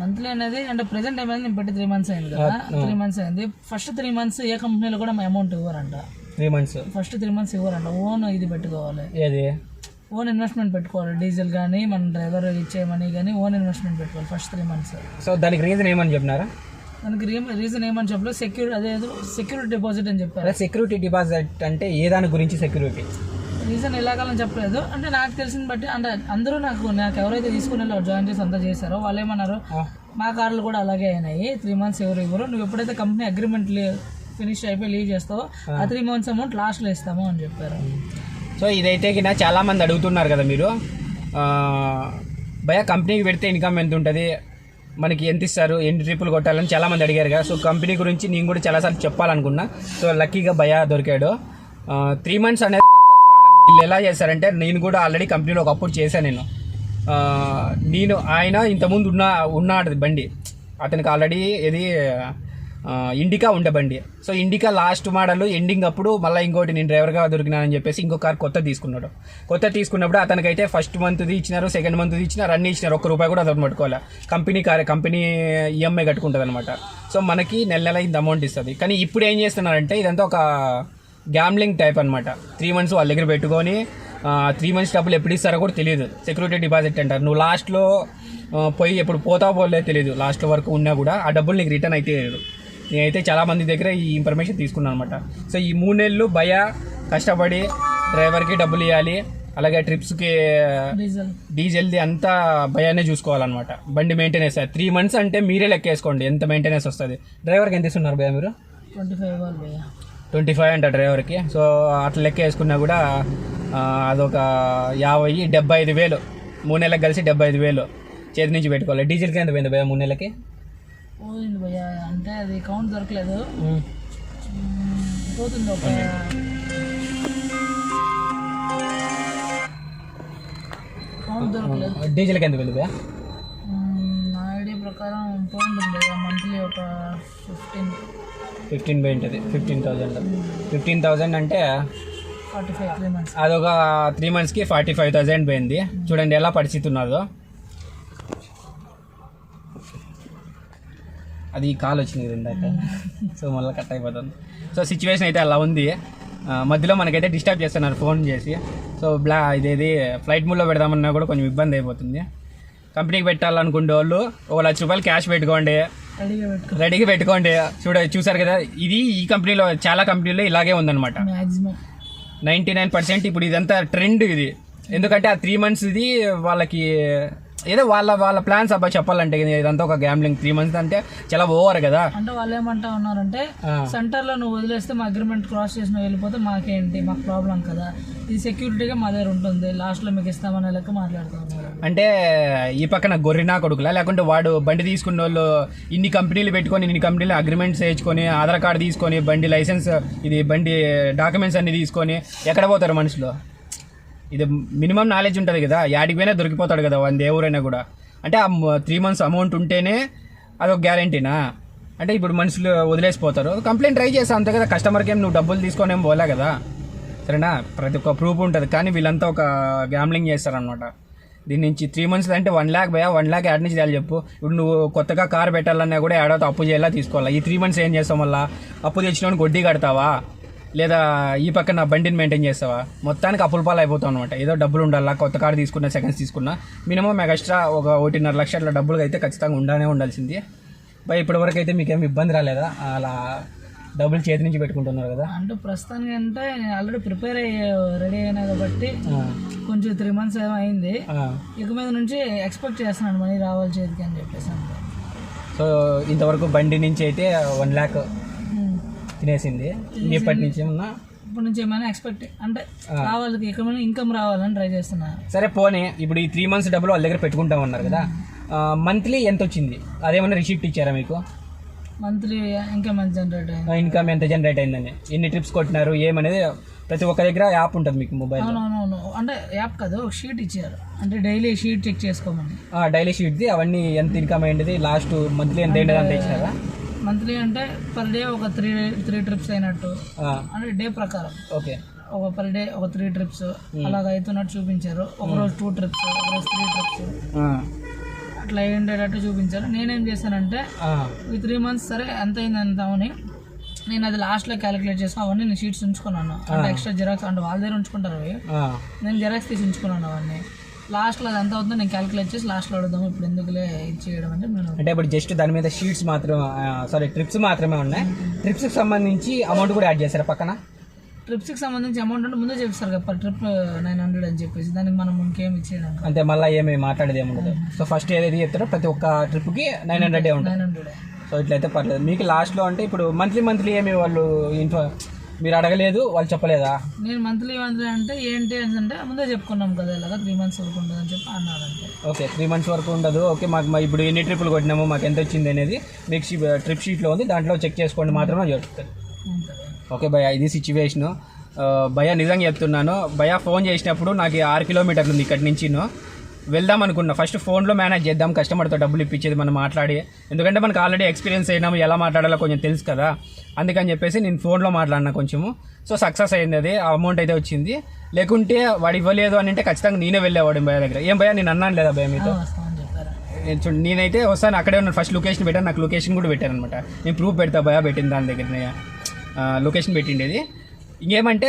మంత్లీ అనేది అంటే ప్రెసెంట్ ఏమైంది, నేను పెట్టి 3 months అయింది కదా. 3 months అయింది. ఫస్ట్ 3 months ఏ కంపెనీలో కూడా మా అమౌంట్ ఇవ్వరంట. 3 months ఫస్ట్ 3 months ఇవ్వరంట. ఓన్ ఇది పెట్టుకోవాలి, ఏది ఓన్ ఇన్వెస్ట్మెంట్ పెట్టుకోవాలి. డీజిల్ కానీ మన డ్రైవర్ ఇచ్చే మనీ కానీ ఓన్ ఇన్వెస్ట్మెంట్ పెట్టుకోవాలి ఫస్ట్ 3 months. సో దానికి రీజన్ ఏమని చెప్పినారా? దానికి రీజన్ ఏమని చెప్పలేదు, సెక్యూరిటీ డిపాజిట్ అని చెప్పారు. సెక్యూరిటీ డిపాజిట్ అంటే ఏ దాని గురించి సెక్యూరిటీ? రీజన్ ఎలాగలని చెప్పలేదు. అంటే నాకు తెలిసిన బట్టి అంటే అందరూ నాకు ఎవరైతే తీసుకుని జాయిన్ చేసి అంతా చేశారో వాళ్ళు ఏమన్నారు, మా కార్లు కూడా అలాగే అయినాయి, 3 months ఎవరు ఇవ్వరు, నువ్వు ఎప్పుడైతే కంపెనీ అగ్రిమెంట్ ఫినిష్ అయిపోయి లీవ్ చేస్తావో ఆ 3 months అమౌంట్ లాస్ట్లో ఇస్తాము అని చెప్పారు. సో ఇదైతే చాలా మంది అడుగుతున్నారు కదా మీరు, భయ కంపెనీకి పెడితే ఇన్కమ్ ఎంత ఉంటుంది, మనకి ఎంత ఇస్తారు, ఎన్ని ట్రిప్పులు కొట్టాలని చాలామంది అడిగారు కదా. సో కంపెనీ గురించి నేను కూడా చాలాసార్లు చెప్పాలనుకున్నా. సో లక్కీగా భయ దొరికాడు. 3 months అనేది పక్కా ఫ్రాడ్ అనమాట. వీళ్ళు ఎలా చేశారంటే, నేను కూడా ఆల్రెడీ కంపెనీలో ఒకప్పుడు చేశాను. నేను ఆయన ఇంతకుముందు ఉన్నాడు బండి, అతనికి ఆల్రెడీ ఇది ఇండికా ఉండే బండి. So indica last model ending అప్పుడు మళ్ళీ ఇంకోటి నేను డ్రైవర్గా దొరికినానని చెప్పేసి ఇంకో కార్ కొత్త తీసుకున్నప్పుడు అతనికైతే ఫస్ట్ మంత్ది ఇచ్చినారు, సెకండ్ మంత్ది ఇచ్చినారు, అన్నీ ఇచ్చినారు, ₹1 కూడా అతను పట్టుకోవాలి. కంపెనీ ఈఎంఐ కట్టుకుంటుంది అనమాట. సో మనకి నెల ఇంత అమౌంట్ ఇస్తుంది. కానీ ఇప్పుడు ఏం చేస్తున్నారంటే ఇదంతా ఒక గ్యామ్లింగ్ టైప్ అనమాట. 3 months వాళ్ళ దగ్గర పెట్టుకొని 3 months డబ్బులు ఎప్పుడు ఇస్తారో కూడా తెలియదు. సెక్యూరిటీ డిపాజిట్ అంటారు. నువ్వు లాస్ట్లో పోయి ఎప్పుడు పోలేదో తెలియదు. లాస్ట్ వరకు ఉన్నా కూడా ఆ డబ్బులు నీకు రిటర్న్ అయితే లేదు. నేనైతే చాలామంది దగ్గర ఈ ఇన్ఫర్మేషన్ తీసుకున్నాను అనమాట. సో ఈ 3 నెలలు భయ కష్టపడి డ్రైవర్కి డబ్బులు ఇవ్వాలి, అలాగే ట్రిప్స్కి డీజిల్ది అంతా భయానే చూసుకోవాలన్నమాట. బండి మెయింటెనెన్స్ 3 months అంటే మీరే లెక్కేసుకోండి ఎంత మెయింటెనెన్స్ వస్తుంది. డ్రైవర్కి ఎంత ఇస్తున్నారు భయ మీరు? 25 అంట డ్రైవర్కి. సో అట్లా లెక్క వేసుకున్నా కూడా అదొక 75,000 3 నెలలకు కలిసి 75,000 చేతి నుంచి పెట్టుకోవాలి. డీజిల్కి ఎంత పోయింది భయ 3 నెలలకి? పోయింది భయ, అంటే అది కౌంట్ దొరకలేదు, పోతుంది ఒక దొరకలేదు. డీజిల్కి ఎంత వెళ్ళిపోయా? నా ఐడియా ప్రకారం పోయింది మంత్లీ ఒక 15 పోయి ఉంటుంది. 15,000 అంటే 45 3 months. అదొక 3 monthsకి 45,000 పోయింది. చూడండి ఎలా పరిస్థితి ఉన్నదో. అది కాల్ వచ్చింది కదా ఇందాక, సో మళ్ళీ కట్ అయిపోతుంది. సో సిచ్యువేషన్ అయితే అలా ఉంది. మధ్యలో మనకైతే డిస్టర్బ్ చేస్తున్నారు ఫోన్ చేసి. సో ఇదేది ఫ్లైట్ మూడ్లో పెడదామన్నా కూడా కొంచెం ఇబ్బంది అయిపోతుంది. కంపెనీకి పెట్టాలనుకునే వాళ్ళు ₹1,00,000 క్యాష్ పెట్టుకోండి, రెడీగా పెట్టుకోండి. చూసారు కదా, ఇది ఈ కంపెనీలో చాలా కంపెనీలో ఇలాగే ఉందన్నమాట. 99% ఇప్పుడు ఇదంతా ట్రెండ్ ఇది. ఎందుకంటే ఆ 3 months ఇది వాళ్ళకి ఏదో వాళ్ళ ప్లాన్స్ అబ్బా చెప్పాలంటే ఇదంతా ఒక గ్యాంబ్లింగ్. 3 months అంటే చాలా ఓవర్ కదా. అంటే వాళ్ళు ఏమంటా ఉన్నారంటే సెంటర్ లో నువ్వు వదిలేస్తే మా అగ్రిమెంట్ క్రాస్ చేసిన వెళ్ళిపోతే మాకేంటి, మాకు ప్రాబ్లం కదా, ఇది సెక్యూరిటీగా మా దగ్గర ఉంటుంది, లాస్ట్ లో మీకు ఇస్తామనే లెక్క మాట్లాడుతూ ఉన్నారు. అంటే ఈ పక్కన గొర్రెనా కొడుకులా, లేకుంటే వాడు బండి తీసుకున్న వాళ్ళు ఇన్ని కంపెనీలు పెట్టుకొని ఇన్ని కంపెనీలు అగ్రిమెంట్స్ వేయించుకొని ఆధార్ కార్డు తీసుకొని బండి లైసెన్స్ ఇది బండి డాక్యుమెంట్స్ అన్ని తీసుకొని ఎక్కడ పోతారు మనుషులు? ఇది మినిమం నాలెడ్జ్ ఉంటుంది కదా, యాడికి పోయినా దొరికిపోతాడు కదా ఏ ఊరైనా కూడా. అంటే ఆ 3 months అమౌంట్ ఉంటేనే అదొక గ్యారంటీనా? అంటే ఇప్పుడు మనుషులు వదిలేసిపోతారు. కంప్లైంట్ ట్రై చేస్తా అంతే కదా, కస్టమర్కి ఏం నువ్వు డబ్బులు తీసుకొని ఏం పోలే కదా, సరేనా? ప్రతి ఒక్క ప్రూఫ్ ఉంటుంది. కానీ వీళ్ళంతా ఒక గ్యాంబ్లింగ్ చేస్తారనమాట. దీని నుంచి 3 months అంటే 1 lakh భయ, 1 lakh యాడ్ నుంచి చేయాలి చెప్పు. ఇప్పుడు నువ్వు కొత్తగా కార్ పెట్టాలన్నా కూడా ఏడాది అప్పు చేయాలా తీసుకోవాలా? ఈ 3 months ఏం చేస్తావు? మళ్ళీ అప్పు తెచ్చినోని వడ్డీ కడతావా, లేదా ఈ పక్కన బండిని మెయింటైన్ చేస్తావా? మొత్తానికి అప్పుల పాలు అయిపోతావు అనమాట. ఏదో డబ్బులు ఉండాలా, కొత్త కార్ తీసుకున్నా సెకండ్స్ తీసుకున్నా మినిమం ఎక్స్ట్రా ఒక 1.5 లక్ష అట్లా డబ్బులు అయితే ఖచ్చితంగా ఉండాల్సింది. బై ఇప్పటివరకు అయితే మీకేం ఇబ్బంది రాలేదా? అలా డబ్బులు చేతి నుంచి పెట్టుకుంటున్నారు కదా. అంటే ప్రస్తుతానికి అంటే నేను ఆల్రెడీ ప్రిపేర్ రెడీ అయినా కాబట్టి కొంచెం 3 months ఏమో అయింది. ఇక మీద నుంచి ఎక్స్పెక్ట్ చేస్తున్నాను మనీ రావాలి చేతికి అని చెప్పేసి. సో ఇంతవరకు బండి నుంచి అయితే 1 lakh తినేసింది. ఇప్పటి నుంచి ఏమైనా ఎక్స్పెక్ట్ అంటే రావాలి, ఇక్కడ ఇన్కమ్ రావాలని ట్రై చేస్తున్నా. సరే పోనీ, ఇప్పుడు ఈ 3 months డబ్బులు వాళ్ళ దగ్గర పెట్టుకుంటామన్నారు కదా, మంత్లీ ఎంత వచ్చింది? అదేమన్నా రిసిప్ట్ ఇచ్చారా మీకు? మంత్లీ ఇన్కమ్ ఎంత జనరేట్ అయింది, ఇన్కమ్ ఎంత జనరేట్ అయిందని, ఎన్ని ట్రిప్స్ కొట్టినారు ఏమనేది ప్రతి ఒక్క దగ్గర యాప్ ఉంటుంది మీకు మొబైల్. అవునవును, అంటే యాప్ కాదు, ఒక షీట్ ఇచ్చారు, అంటే డైలీ షీట్ చెక్ చేసుకోమని. డైలీ షీట్ది అవన్నీ ఎంత ఇన్కమ్ అయింది, లాస్ట్ మంత్లీ ఎంత అయింది అంత ఇచ్చారా? మంత్లీ అంటే పర్ డే ఒక 3 trips అయినట్టు, అంటే డే ప్రకారం. ఓకే, ఒక పర్ డే ఒక 3 trips అలాగ అవుతున్నట్టు చూపించారు. ఒకరోజు 2 trips, ఒకరోజు 3 trips అట్లా అయ్యేటట్టు చూపించారు. నేనేం చేశానంటే ఈ 3 months సరే ఎంత అయింది ఎంత అని నేను అది లాస్ట్లో క్యాలిక్యులేట్ చేసాను. అవన్నీ నేను షీట్స్ ఉంచుకున్నాను, అంటే ఎక్స్ట్రా జిరాక్స్ అంటే వాళ్ళ దగ్గర ఉంచుకుంటారు అవి, నేను జిరాక్స్ తీసి ఉంచుకున్నాను అవన్నీ. లాస్ట్లో అది ఎంత అవుతుందో నేను క్యాలిక్యులేట్ చేసి లాస్ట్లో అడుగుదాము, ఇప్పుడు ఎందుకులే ఇచ్చేయడం అంటే నేను. అంటే ఇప్పుడు జస్ట్ దాని మీద షీట్స్ మాత్రం ట్రిప్స్ మాత్రమే ఉన్నాయి. ట్రిప్స్కి సంబంధించి అమౌంట్ కూడా యాడ్ చేశారు పక్కన. ట్రిప్స్కి సంబంధించి అమౌంట్ అంటే ముందే చెప్తారు కదా, పర్ ట్రిప్ 900 అని చెప్పేసి, దానికి మనం ఇంకేం ఇచ్చేయడం అంటే మళ్ళీ ఏమి మాట్లాడేది ఏముండదు. సో ఫస్ట్ ఏదైతే చెప్తారో ప్రతి ఒక్క ట్రిప్కి 900 ఉంటుంది. 900. సో ఇట్లయితే పర్లేదు మీకు. లాస్ట్లో అంటే ఇప్పుడు మంత్లీ ఏమి వాళ్ళు మీరు అడగలేదు, వాళ్ళు చెప్పలేదా? నేను మంత్లీ అంటే ఏంటి అంటే ముందే చెప్పుకున్నాం కదా, ఇలాగా 3 months వరకు ఉండదు అని చెప్పి అన్నారంటే. ఓకే, 3 months వరకు ఉండదు. ఓకే, మాకు ఇప్పుడు ఎన్ని ట్రిప్పులు కొట్టినామో మాకు ఎంత వచ్చింది అనేది మీకు ట్రిప్ షీట్లో ఉంది, దాంట్లో చెక్ చేసుకోండి మాత్రమే చెప్తారు. ఓకే భయ్యా, ఇది సిచ్యువేషను. భయ్యా నిజంగా చెప్తున్నాను, భయ్యా ఫోన్ చేసినప్పుడు నాకు 6 kilometers ఉంది ఇక్కడి నుంచి. వెళ్దాం అనుకున్నా, ఫస్ట్ ఫోన్లో మేనేజ్ చేద్దాం, కస్టమర్తో డబ్బులు ఇప్పించేది మనం మాట్లాడి, ఎందుకంటే మనకు ఆల్రెడీ ఎక్స్పీరియన్స్ అయినాము, ఎలా మాట్లాడాలో కొంచెం తెలుసు కదా, అందుకని చెప్పేసి నేను ఫోన్లో మాట్లాడినా కొంచెము. సో సక్సెస్ అయింది, అది అమౌంట్ అయితే వచ్చింది. లేకుంటే వాడు ఇవ్వలేదు అని అంటే ఖచ్చితంగా నేనే వెళ్ళేవాడు భయ్య దగ్గర. ఏం భయ్యా నేను అన్నాను లేదా భయ్య మీతో? నేనైతే వస్తాను, అక్కడే ఉన్నాను. ఫస్ట్ లొకేషన్ పెట్టాను, నాకు లొకేషన్ కూడా పెట్టాను అనమాట. నేను ప్రూఫ్ పెడతా భయ్య, పెట్టిన దాని దగ్గర లొకేషన్ పెట్టిండేది. ఇంకేమంటే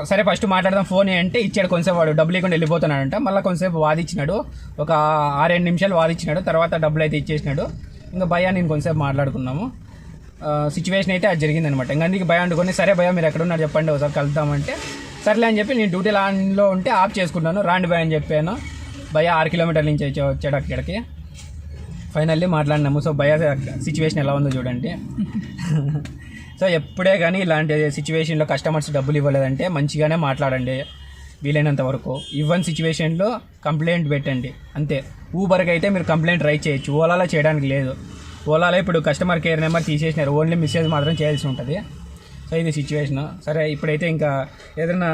సరే ఫస్ట్ మాట్లాడదాం ఫోన్ అంటే ఇచ్చాడు. కొంచెంసేపు వాడు డబ్బులు ఇవ్వకుండా వెళ్ళిపోతున్నాడంట. మళ్ళీ కొంచెంసేపు వాదిచ్చినాడు, ఒక 6-7 నిమిషాలు వాదిచ్చినాడు. తర్వాత డబ్బులు అయితే ఇచ్చేసినాడు. ఇంకా భయ్యా నేను కొంచెంసేపు మాట్లాడుకున్నాము. సిచ్యువేషన్ అయితే అది జరిగిందనమాట. ఇంకా అందుకే భయ అనుకుని సరే భయ్యా మీరు ఎక్కడున్నారు చెప్పండి ఒకసారి కలుద్దామంటే సర్లే అని చెప్పి నేను డ్యూటీ లాన్లో ఉంటే ఆఫ్ చేసుకున్నాను. రాండి భయ అని చెప్పాను. భయ్యా 6 kilometers నుంచి వచ్చాడు అక్కడికి. ఫైనల్లీ మాట్లాడినాము. సో భయ్యా సిచ్యువేషన్ ఎలా ఉందో చూడండి. సో ఎప్పుడే కానీ ఇలాంటి సిచ్యువేషన్లో కస్టమర్స్ డబ్బులు ఇవ్వలేదంటే మంచిగానే మాట్లాడండి వీలైనంత వరకు. ఇవ్వని సిచ్యువేషన్లో కంప్లైంట్ పెట్టండి అంతే. ఊబర్కి అయితే మీరు కంప్లైంట్ రైట్ చేయొచ్చు, ఓలాలో చేయడానికి లేదు. ఓలాలో ఇప్పుడు కస్టమర్ కేర్ నెంబర్ తీసేసినారు, ఓన్లీ మెసేజ్ మాత్రం చేయాల్సి ఉంటుంది. సో ఇది సిచ్యువేషన్. సరే ఇప్పుడైతే ఇంకా ఏదైనా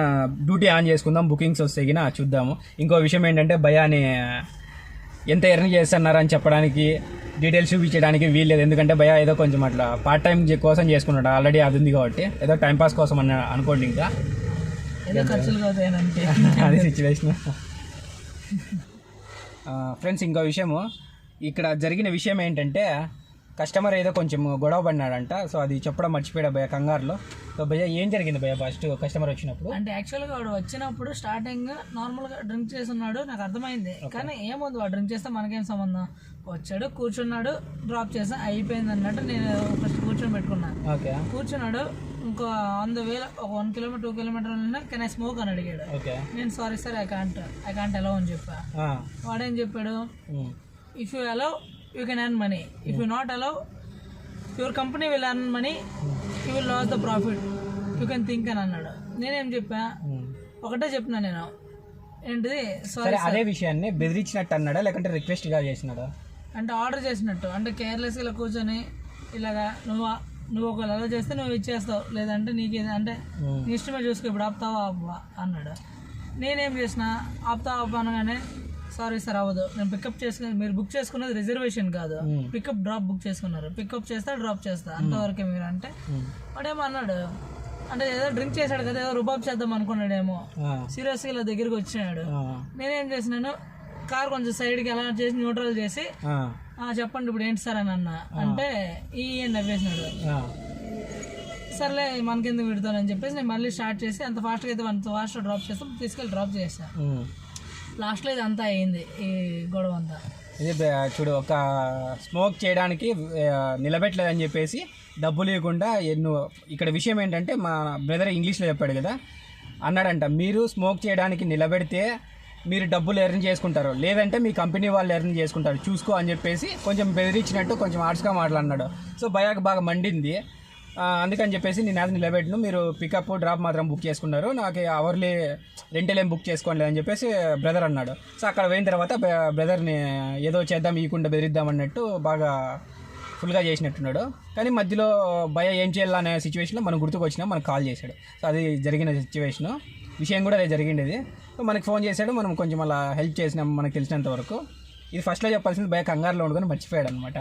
డ్యూటీ ఆన్ చేసుకుందాం, బుకింగ్స్ వస్తాయి చూద్దాము. ఇంకో విషయం ఏంటంటే భయాన్ని ఎంత ఎర్న్ చేస్తున్నారని చెప్పడానికి డీటెయిల్స్ చూపించడానికి వీల్లేదు. ఎందుకంటే భయ ఏదో కొంచెం అట్లా పార్ట్ టైం కోసం చేసుకున్నాడు, ఆల్రెడీ అది ఉంది కాబట్టి ఏదో టైంపాస్ కోసం అని అనుకోండి. ఇంకా అది సిచ్యువేషన్. ఫ్రెండ్స్ ఇంకో విషయము, ఇక్కడ జరిగిన విషయం ఏంటంటే కస్టమర్ ఏదో కొంచెం గొడవ పడినాడంట. సో అది చెప్పడం మర్చిపోయాడు భయ కంగారులో. సో భయ ఏం జరిగింది భయ ఫస్ట్ కస్టమర్ వచ్చినప్పుడు? అంటే యాక్చువల్గా వాడు వచ్చినప్పుడు స్టార్టింగ్ నార్మల్గా డ్రింక్ చేస్తున్నాడు, నాకు అర్థమైంది. కానీ ఏముంది వాడు డ్రింక్ చేస్తే మనకేం సంబంధం. వచ్చాడు, కూర్చున్నాడు, డ్రాప్ చేసా, అయిపోయింది అన్నట్టు నేను ఫస్ట్ కూర్చొని పెట్టుకున్నాను. కూర్చున్నాడు, ఇంకో 100,000 ఒక 1 కిలోమీటర్ 2 కిలోమీటర్లు కెన్ ఐ స్మోక్ అని అడిగాడు. నేను sorry sir I can't allow అని చెప్పా. వాడేం చెప్పాడు, if you allow you can earn money, if you not allow your company will earn money, you will loss the profit, you can think అని అన్నాడు. నేనేం చెప్పా, ఒకటే చెప్పినా నేను, ఏంటిది సారీ. అదే విషయాన్ని బెదిరించినట్టు అన్నాడా లేకంటే రిక్వెస్ట్ గా చేసినాడా? అంటే ఆర్డర్ చేసినట్టు, అంటే కేర్లెస్ ఇలా కూర్చొని ఇలాగా నువ్వు ఒకవేళ అలా చేస్తే నువ్వు ఇచ్చేస్తావు, లేదంటే నీకు అంటే నీ ఇష్టమే చూసుకో, ఇప్పుడు ఆపుతావా ఆపవా అన్నాడు. నేనేం చేసిన, ఆపుతావా ఆపా అనగానే సారీ సార్ అవ్వదు, నేను పికప్ చేసుకుని, మీరు బుక్ చేసుకున్నది రిజర్వేషన్ కాదు, పికప్ డ్రాప్ బుక్ చేసుకున్నారు, పికప్ చేస్తా డ్రాప్ చేస్తా అంతవరకే మీరు అంటే. వాడేమో అన్నాడు, అంటే ఏదో డ్రింక్ చేశాడు కదా, ఏదో రుబాబ్ చేద్దాం అనుకున్నాడేమో, సీరియస్గా ఇలా దగ్గరికి వచ్చినాడు. నేనేం చేసినాను, కార్ కొంచెం సైడ్కి ఎలా చేసి న్యూట్రల్ చేసి చెప్పండి ఇప్పుడు ఏంటి సార్ అని అన్నా. అంటే ఈ నవ్వేసినాడు. సర్లే మనకెందుకు పెడతానని చెప్పేసి నేను మళ్ళీ స్టార్ట్ చేసి అంత ఫాస్ట్గా అయితే అంత ఫాస్ట్గా డ్రాప్ చేస్తాం, తీసుకెళ్ళి డ్రాప్ చేస్తాను. లాస్ట్లో ఇది అంతా అయింది ఈ గొడవ అంతా. ఇది చూడు, ఒక స్మోక్ చేయడానికి నిలబెట్టలేదని చెప్పేసి డబ్బులు ఇవ్వకుండా ఇక్కడ విషయం ఏంటంటే మా బ్రదర్ ఇంగ్లీష్లో చెప్పాడు కదా, అన్నాడంట మీరు స్మోక్ చేయడానికి నిలబెడితే మీరు డబ్బులు ఎర్న్ చేసుకుంటారు, లేదంటే మీ కంపెనీ వాళ్ళు ఎర్న్ చేసుకుంటారు, చూసుకో అని చెప్పేసి కొంచెం బెదిరించినట్టు కొంచెం హార్ష్గా మాట్లాడినాడు. సో భయాకు బాగా మండింది. అందుకని చెప్పేసి నేను అది నిలబెట్టను, మీరు పికప్ డ్రాప్ మాత్రం బుక్ చేసుకున్నారు, నాకు అవర్లీ రెంటల్ ఏం బుక్ చేసుకోండి అని చెప్పేసి బ్రదర్ అన్నాడు. సో అక్కడ పోయిన తర్వాత బ్రదర్ని ఏదో చేద్దాం ఇవ్వకుండా బెదిరిద్దాం అన్నట్టు బాగా ఫుల్గా చేసినట్టున్నాడు. కానీ మధ్యలో భయ ఏం చేయాలనే సిచ్యువేషన్లో మనం గుర్తుకొచ్చినా మనకు కాల్ చేశాడు. సో అది జరిగిన సిచ్యువేషను, విషయం కూడా అదే జరిగిండేది. సో మనకి ఫోన్ చేశాడు, మనం కొంచెం అలా హెల్ప్ చేసినాం మనకు తెలిసినంత వరకు. ఇది ఫస్ట్లో చెప్పాల్సింది భయ కంగారులో ఉండకొని మర్చిపోయాడు అనమాట.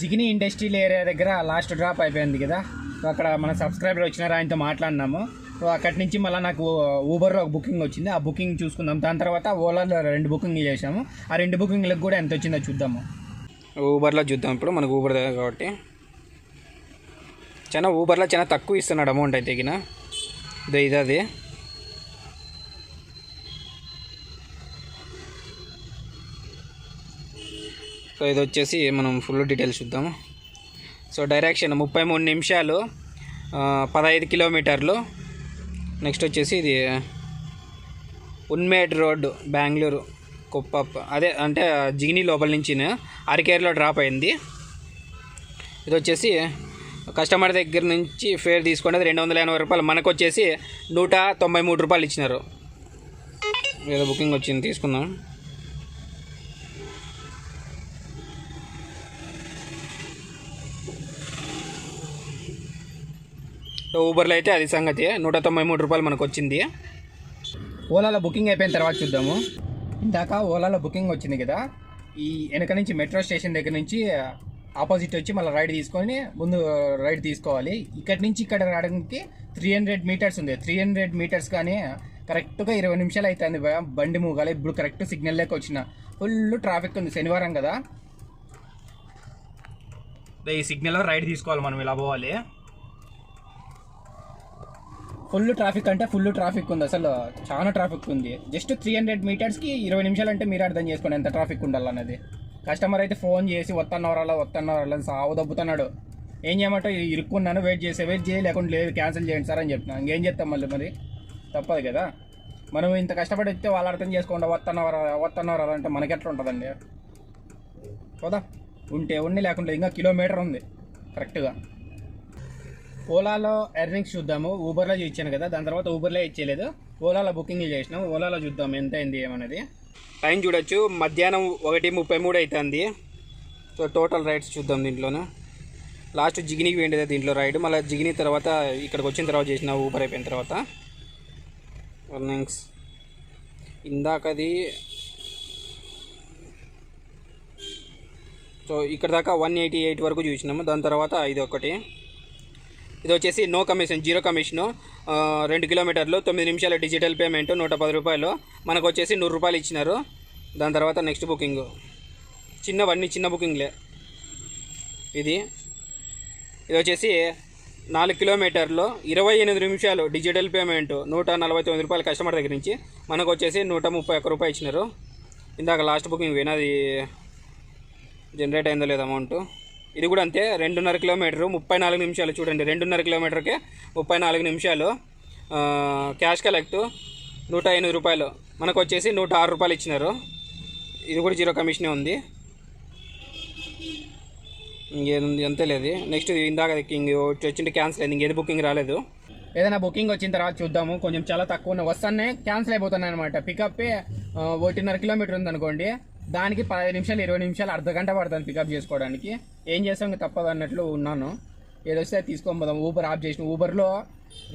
జిగిని ఇండస్ట్రియల్ ఏరియా దగ్గర లాస్ట్ డ్రాప్ అయిపోయింది కదా, సో అక్కడ మన సబ్స్క్రైబర్ వచ్చినారు, ఆయనతో మాట్లాడినాము. సో అక్కడి నుంచి మళ్ళీ నాకు ఊబర్లో ఒక బుకింగ్ వచ్చింది, ఆ బుకింగ్ చూసుకుందాం. దాని తర్వాత ఓలాలో 2 బుకింగ్లు చేసాము, ఆ 2 బుకింగ్లకు కూడా ఎంత వచ్చిందో చూద్దాము. ఊబర్లో చూద్దాం. ఇప్పుడు మనకు ఊబర్ దగ్గర కాబట్టి ఊబర్లో చాలా తక్కువ ఇస్తున్నాడు అమౌంట్ అయితే గిన. ఇది అది సో ఇది వచ్చేసి మనం ఫుల్ డీటెయిల్స్ చూద్దాము. సో డైరెక్షన్ 33 నిమిషాలు, 15 కిలోమీటర్లు. నెక్స్ట్ వచ్చేసి ఇది ఉన్మేడ్ రోడ్ బెంగళూరు కుప్పప్ప, అదే అంటే జిగిని లోపల నుంచి అరకేర్లో డ్రాప్ అయింది. ఇది వచ్చేసి కస్టమర్ దగ్గర నుంచి ఫేర్ తీసుకునేది 280 రూపాయలు, మనకు వచ్చేసి 193 రూపాయలు ఇచ్చినారు. ఏదో బుకింగ్ వచ్చింది, తీసుకుందాం. ఊబర్లో అయితే అది సంగతి, 193 రూపాయలు మనకు వచ్చింది. ఓలాలో బుకింగ్ అయిపోయిన తర్వాత చూద్దాము. ఇందాక ఓలాలో బుకింగ్ వచ్చింది కదా, ఈ వెనక నుంచి మెట్రో స్టేషన్ దగ్గర నుంచి ఆపోజిట్ వచ్చి మళ్ళీ రైడ్ తీసుకొని ముందు రైడ్ తీసుకోవాలి. ఇక్కడి నుంచి ఇక్కడ రావడానికి 300 మీటర్స్ ఉంది. 300 మీటర్స్ కానీ కరెక్ట్గా 20 నిమిషాలు అవుతుంది బండి మూగాలి. ఇప్పుడు కరెక్ట్ సిగ్నల్ లేక వచ్చిన ఫుల్ ట్రాఫిక్ ఉంది, శనివారం కదా. ఈ సిగ్నల్లో రైడ్ తీసుకోవాలి మనం, ఇలా పోవాలి. ఫుల్ ట్రాఫిక్ అంటే ఫుల్ ట్రాఫిక్ ఉంది, అసలు చాలా ట్రాఫిక్ ఉంది. జస్ట్ 300 మీటర్స్కి 20 నిమిషాలు అంటే మీరు అర్థం చేసుకోండి ఎంత ట్రాఫిక్ ఉండాలన్నది. కస్టమర్ అయితే ఫోన్ చేసి వస్తున్నవరాలని సావు దబ్బుతున్నాడు. ఏం చేయమంటే ఇరుక్కున్నాను, వెయిట్ చేయి, లేకుండా లేదు క్యాన్సిల్ చేయండి సార్ అని చెప్తున్నా. ఇంకేం చేస్తాం మళ్ళీ, మరి తప్పదు కదా. మనం ఇంత కష్టపడి వస్తే వాళ్ళు అర్థం చేసుకోండి వస్తున్నవరా అంటే మనకి ఎట్లా ఉంటుందండి. పోదా ఉంటే ఉండి, లేకుంటే ఇంకా కిలోమీటర్ ఉంది కరెక్ట్గా. ఓలాలో ఎర్నింగ్స్ చూద్దాము. ఊబర్లో ఇచ్చాను కదా, దాని తర్వాత ఊబర్లో ఇచ్చేయలేదు, ఓలాలో బుకింగ్ చేసినాము. ఓలాలో చూద్దాం ఎంత అయింది ఏమన్నది. టైం చూడొచ్చు, మధ్యాహ్నం 1:33 అవుతుంది. సో టోటల్ రైడ్స్ చూద్దాం దీంట్లోనే. లాస్ట్ జిగినికి పోయిండేది దీంట్లో రైడ్, మళ్ళీ జిగిని తర్వాత ఇక్కడికి వచ్చిన తర్వాత చేసిన ఊబర్ అయిపోయిన తర్వాత ఎర్నింగ్స్. ఇందాకది సో ఇక్కడ దాకా 188 వరకు చూసినాము. దాని తర్వాత ఇది ఒకటి, ఇది వచ్చేసి నో కమిషన్, 0 కమిషను. 2 కిలోమీటర్లు 9 నిమిషాల డిజిటల్ పేమెంట్, 110 రూపాయలు. మనకు వచ్చేసి 100 రూపాయలు ఇచ్చినారు. దాని తర్వాత నెక్స్ట్ బుకింగ్ చిన్న బుకింగ్లే. ఇది వచ్చేసి 4 కిలోమీటర్లు 28 నిమిషాలు డిజిటల్ పేమెంట్, 149 రూపాయలు కస్టమర్ దగ్గర నుంచి. మనకు వచ్చేసి 131 రూపాయలు ఇచ్చినారు. ఇందాక లాస్ట్ బుకింగ్ పోయినది జనరేట్ అయిందో లేదు అమౌంట్. ఇది కూడా అంతే, 2.5 కిలోమీటరు 34 నిమిషాలు. చూడండి, 2.5 కిలోమీటర్కే 34 నిమిషాలు. క్యాష్ కలెక్ట్ 108 రూపాయలు. మనకు వచ్చేసి 106 రూపాయలు ఇచ్చినారు. ఇది కూడా 0 కమిషనే ఉంది. ఇంకేముంది అంతే లేదు. నెక్స్ట్ ఇందాక వచ్చింటే క్యాన్సిల్ అయింది, ఇంకేది బుకింగ్ రాలేదు. ఏదైనా బుకింగ్ వచ్చిన తర్వాత చూద్దాము. కొంచెం చాలా తక్కువ వస్తానే క్యాన్సిల్ అయిపోతున్నాయి అనమాట. పికప్ 1.5 కిలోమీటర్ ఉందనుకోండి, దానికి 15 నిమిషాలు 20 నిమిషాలు అర్ధ గంట పడుతుంది పికప్ చేసుకోవడానికి. ఏం చేస్తాం, ఇంకా తప్పదు అన్నట్లు ఉన్నాను. ఏదొస్తే తీసుకొని పోదాం. ఊబర్ ఆఫ్ చేసిన, ఊబర్లో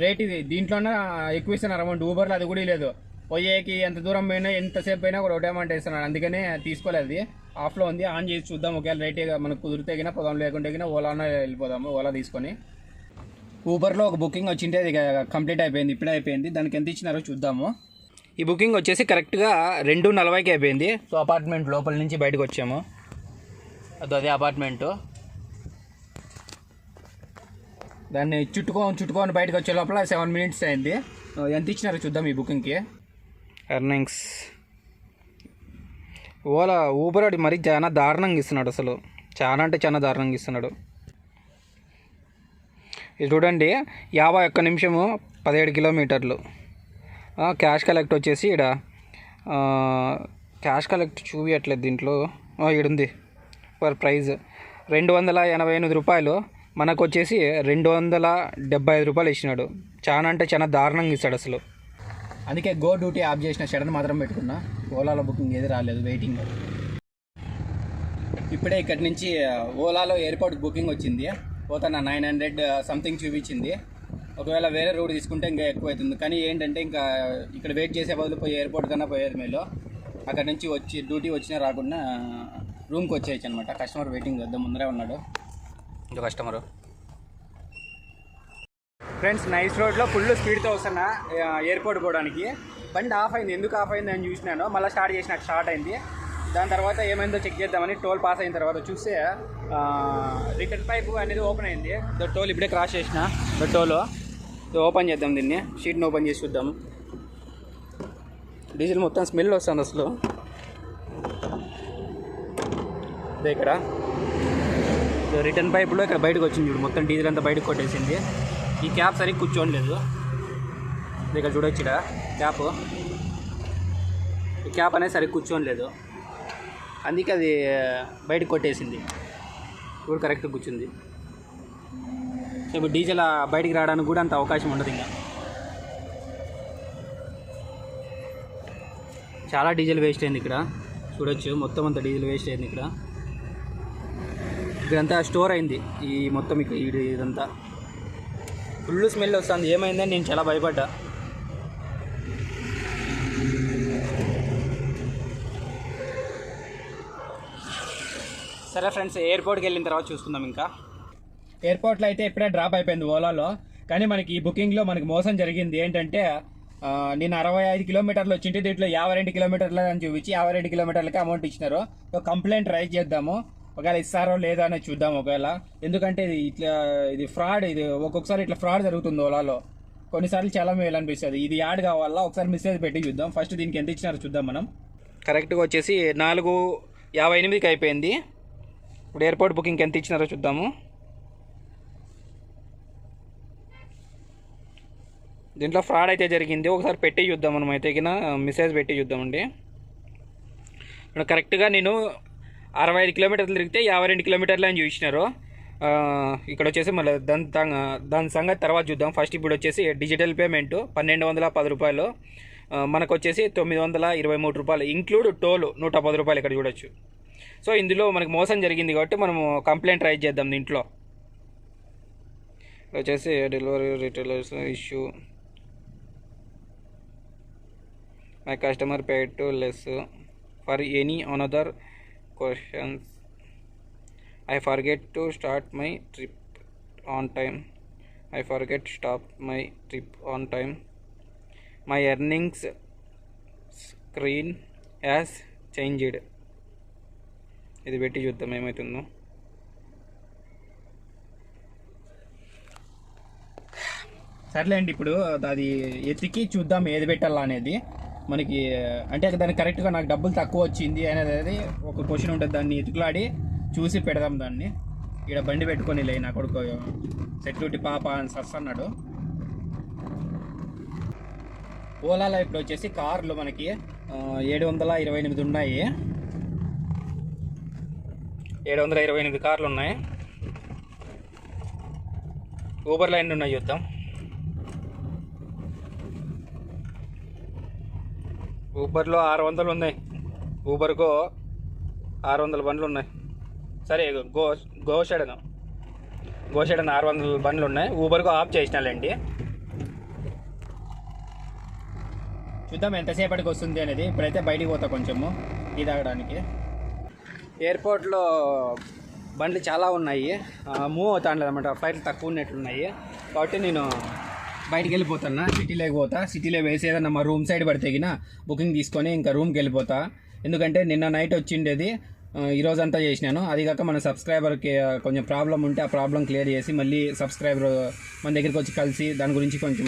రేట్ ఇది దీంట్లోనే ఎక్కువ ఇస్తున్నారు అమౌంట్. ఊబర్లో అది కూడా లేదు. పోయేకి ఎంత దూరం పోయినా ఎంతసేపు అయినా కూడా ఒకటే అమౌంట్ ఇస్తున్నారు. అందుకనే తీసుకోలేదు, అది ఆఫ్లో ఉంది. ఆన్ చేసి చూద్దాం, ఒకవేళ రేట్ మనకు కుదిరితే గినా పోదాం, లేకుంటే గినా ఓలానే వెళ్ళిపోదాము. ఓలా తీసుకొని ఊబర్లో ఒక బుకింగ్ వచ్చింటే అది కంప్లీట్ అయిపోయింది, ఇప్పుడే అయిపోయింది. దానికి ఎంత ఇచ్చినారో చూద్దాము. ఈ బుకింగ్ వచ్చేసి కరెక్ట్గా 2:40కి అయిపోయింది. సో అపార్ట్మెంట్ లోపల నుంచి బయటకు వచ్చాము. అదే అపార్ట్మెంటు. దాన్ని చుట్టుకొని బయటకు వచ్చే లోపల 7 మినిట్స్ అయింది. ఎంత ఇచ్చినారో చూద్దాం ఈ బుకింగ్కి. ఎర్నింగ్స్ ఊబర్ అది మరీ చాలా దారుణంగా ఇస్తున్నాడు, అసలు చాలా అంటే చాలా దారుణంగా ఇస్తున్నాడు. ఇది చూడండి, 51 నిమిషము 17 కిలోమీటర్లు. క్యాష్ కలెక్ట్ వచ్చేసి ఇక్కడ క్యాష్ కలెక్ట్ చూపించట్లేదు దీంట్లో. ఈడుంది పర్ ప్రైజ్ 288 రూపాయలు. మనకు వచ్చేసి 275 రూపాయలు ఇచ్చినాడు. చాలా అంటే చాలా దారుణంగా ఇస్తాడు అసలు. అందుకే గో డ్యూటీ ఆఫ్ చేసిన, షడన్ మాత్రం పెట్టుకున్నా. ఓలాలో బుకింగ్ ఏది రాలేదు, వెయిటింగ్. ఇప్పుడే ఇక్కడి నుంచి ఓలాలో ఎయిర్పోర్ట్కి బుకింగ్ వచ్చింది. పోతాను 900 సంథింగ్ చూపించింది. ఒకవేళ వేరే రూట్ తీసుకుంటే ఇంకా ఎక్కువ అవుతుంది. కానీ ఏంటంటే ఇంకా ఇక్కడ వెయిట్ చేసే బదులు పోయి ఎయిర్పోర్ట్ కన్నా పోయేది మేలో. అక్కడ నుంచి వచ్చి డ్యూటీ వచ్చినా రాకుండా రూమ్కి వచ్చేయచ్చు అనమాట. కస్టమర్ వెయిటింగ్ వద్ద ముందరే ఉన్నాడు ఇంకో కస్టమరు. ఫ్రెండ్స్, నైస్ రోడ్లో ఫుల్ స్పీడ్తో వస్తున్నా ఎయిర్పోర్ట్ పోవడానికి. బండి ఆఫ్ అయింది. ఎందుకు ఆఫ్ అయింది అని చూసినాను. మళ్ళీ స్టార్ట్ అయింది. దాని తర్వాత ఏమైందో చెక్ చేద్దామని టోల్ పాస్ అయిన తర్వాత చూస్తే రిటర్న్ పైపు అనేది ఓపెన్ అయింది. టోల్ ఇప్పుడే క్రాస్ చేసిన. టోల్ ఓపెన్ చేద్దాం, దీన్ని షీట్ని ఓపెన్ చేసి చూద్దాం. డీజిల్ మొత్తం స్మెల్ వస్తుంది అసలు. ఇక్కడ రిటర్న్ పైపులో ఇక్కడ బయటకు వచ్చింది చూడు, మొత్తం డీజిల్ అంతా బయటకు కొట్టేసింది. ఈ క్యాప్ సరిగ్గా కూర్చోలేదు. ఇక్కడ చూడొచ్చు, ఇక్కడ ఈ క్యాప్ అనేది సరిగ్గా కూర్చోలేదు. అందుకే అది బయటకు కొట్టేసింది. ఇప్పుడు కరెక్ట్గా కూర్చుంది. సో ఇప్పుడు డీజిల్ బయటికి రావడానికి కూడా అంత అవకాశం ఉండదు. ఇంకా చాలా డీజిల్ వేస్ట్ అయింది ఇక్కడ. చూడొచ్చు, మొత్తం అంతా డీజిల్ వేస్ట్ అయింది. ఇక్కడంతా స్టోర్ అయింది ఈ మొత్తం. ఇదంతా ఫుల్ స్మెల్ వస్తుంది. ఏమైందని నేను చాలా భయపడ్డా. సరే ఫ్రెండ్స్, ఎయిర్పోర్ట్కి వెళ్ళిన తర్వాత చూసుకుందాం. ఇంకా ఎయిర్పోర్ట్లో అయితే ఇప్పుడే డ్రాప్ అయిపోయింది ఓలాలో. కానీ మనకి ఈ బుకింగ్లో మనకి మోసం జరిగింది. ఏంటంటే నేను 65 కిలోమీటర్లు వచ్చింటే దీంట్లో 52 కిలోమీటర్లు అని చూపించి 52 కిలోమీటర్లకి అమౌంట్ ఇచ్చినారు. సో కంప్లైంట్ రైజ్ చేద్దాము, ఒకవేళ ఇస్తారో లేదా అనేది చూద్దాం. ఒకవేళ, ఎందుకంటే ఇది ఫ్రాడ్. ఇది ఒక్కొక్కసారి ఇట్లా ఫ్రాడ్ జరుగుతుంది ఓలాలో. కొన్నిసార్లు చాలా మేలు అనిపిస్తుంది. ఇది యాడ్ కావాలా, ఒకసారి మెసేజ్ పెట్టి చూద్దాం. ఫస్ట్ దీనికి ఎంత ఇచ్చినారో చూద్దాం మనం. కరెక్ట్గా వచ్చేసి 4:58కి అయిపోయింది. ఇప్పుడు ఎయిర్పోర్ట్ బుకింగ్ ఎంత ఇచ్చినారో చూద్దాము. దీంట్లో ఫ్రాడ్ అయితే జరిగింది. ఒకసారి పెట్టి చూద్దాం మనం. అయితే కింద మెసేజ్ పెట్టి చూద్దామండి. ఇప్పుడు కరెక్ట్గా నేను 65 కిలోమీటర్లు తిరిగితే 52 కిలోమీటర్లు అని చూసినారు. ఇక్కడ వచ్చేసి మళ్ళీ దాని సంగతి తర్వాత చూద్దాం. ఫస్ట్ ఇప్పుడు వచ్చేసి డిజిటల్ పేమెంట్ 1210 రూపాయలు. మనకు వచ్చేసి 923 రూపాయలు ఇంక్లూడ్ టోల్ 110 రూపాయలు ఇక్కడ చూడొచ్చు. సో ఇందులో మనకు మోసం జరిగింది కాబట్టి మనము కంప్లైంట్ రైజ్ చేద్దాం దీంట్లో. వచ్చేసి delivery retailers issue my customer paid to less for any another questions I forget to start my trip on time I forget stop my trip on time my earnings screen as changed. ఇది పెట్టి చూద్దాం ఏమవుతుందో. సర్లేండి, ఇప్పుడు అది ఎతికి చూద్దాం ఏది పెట్టాలా అనేది. మనకి అంటే దానికి కరెక్ట్గా నాకు డబ్బులు తక్కువ వచ్చింది అనేది ఒక క్వశ్చన్ ఉంటుంది. దాన్ని ఎతుకులాడి చూసి పెడదాం దాన్ని. ఇక్కడ బండి పెట్టుకొని లే నా కొడుకు సెక్యూరిటీ పాప అని అన్నాడు. ఓలాలో ఇప్పుడు వచ్చేసి కార్లు మనకి 728 ఉన్నాయి. 728 కార్లు ఉన్నాయి. ఊబర్లో ఎన్ని ఉన్నాయి చూద్దాం. ఊబర్లో 600 ఉన్నాయి. ఊబర్కో 600 బండ్లు ఉన్నాయి. సరే గోషెడన్ 600 బండ్లు ఉన్నాయి. ఊబర్కో ఆఫ్ చేసినాలండి. చూద్దాం ఎంతసేపటికి వస్తుంది అనేది. ఇప్పుడైతే బయటికి పోతా కొంచెము టీ తాగడానికి. ఎయిర్పోర్ట్లో బండ్లు చాలా ఉన్నాయి, మూవ్ అవుతాను అనమాట. ఫ్లైట్లు తక్కువ ఉన్నట్లున్నాయి కాబట్టి నేను బయటికి వెళ్ళిపోతున్నా. సిటీలోకి పోతా. సిటీలో వేసి ఏదన్నా మా రూమ్ సైడ్ పడితే గిన బుకింగ్ తీసుకొని ఇంకా రూమ్కి వెళ్ళిపోతా. ఎందుకంటే నిన్న నైట్ వచ్చిండేది, ఈరోజంతా చేసినాను. అది కాక మన సబ్స్క్రైబర్కి కొంచెం ప్రాబ్లం ఉంటే ఆ ప్రాబ్లం క్లియర్ చేసి మళ్ళీ సబ్స్క్రైబర్ మన దగ్గరికి వచ్చి కలిసి దాని గురించి కొంచెం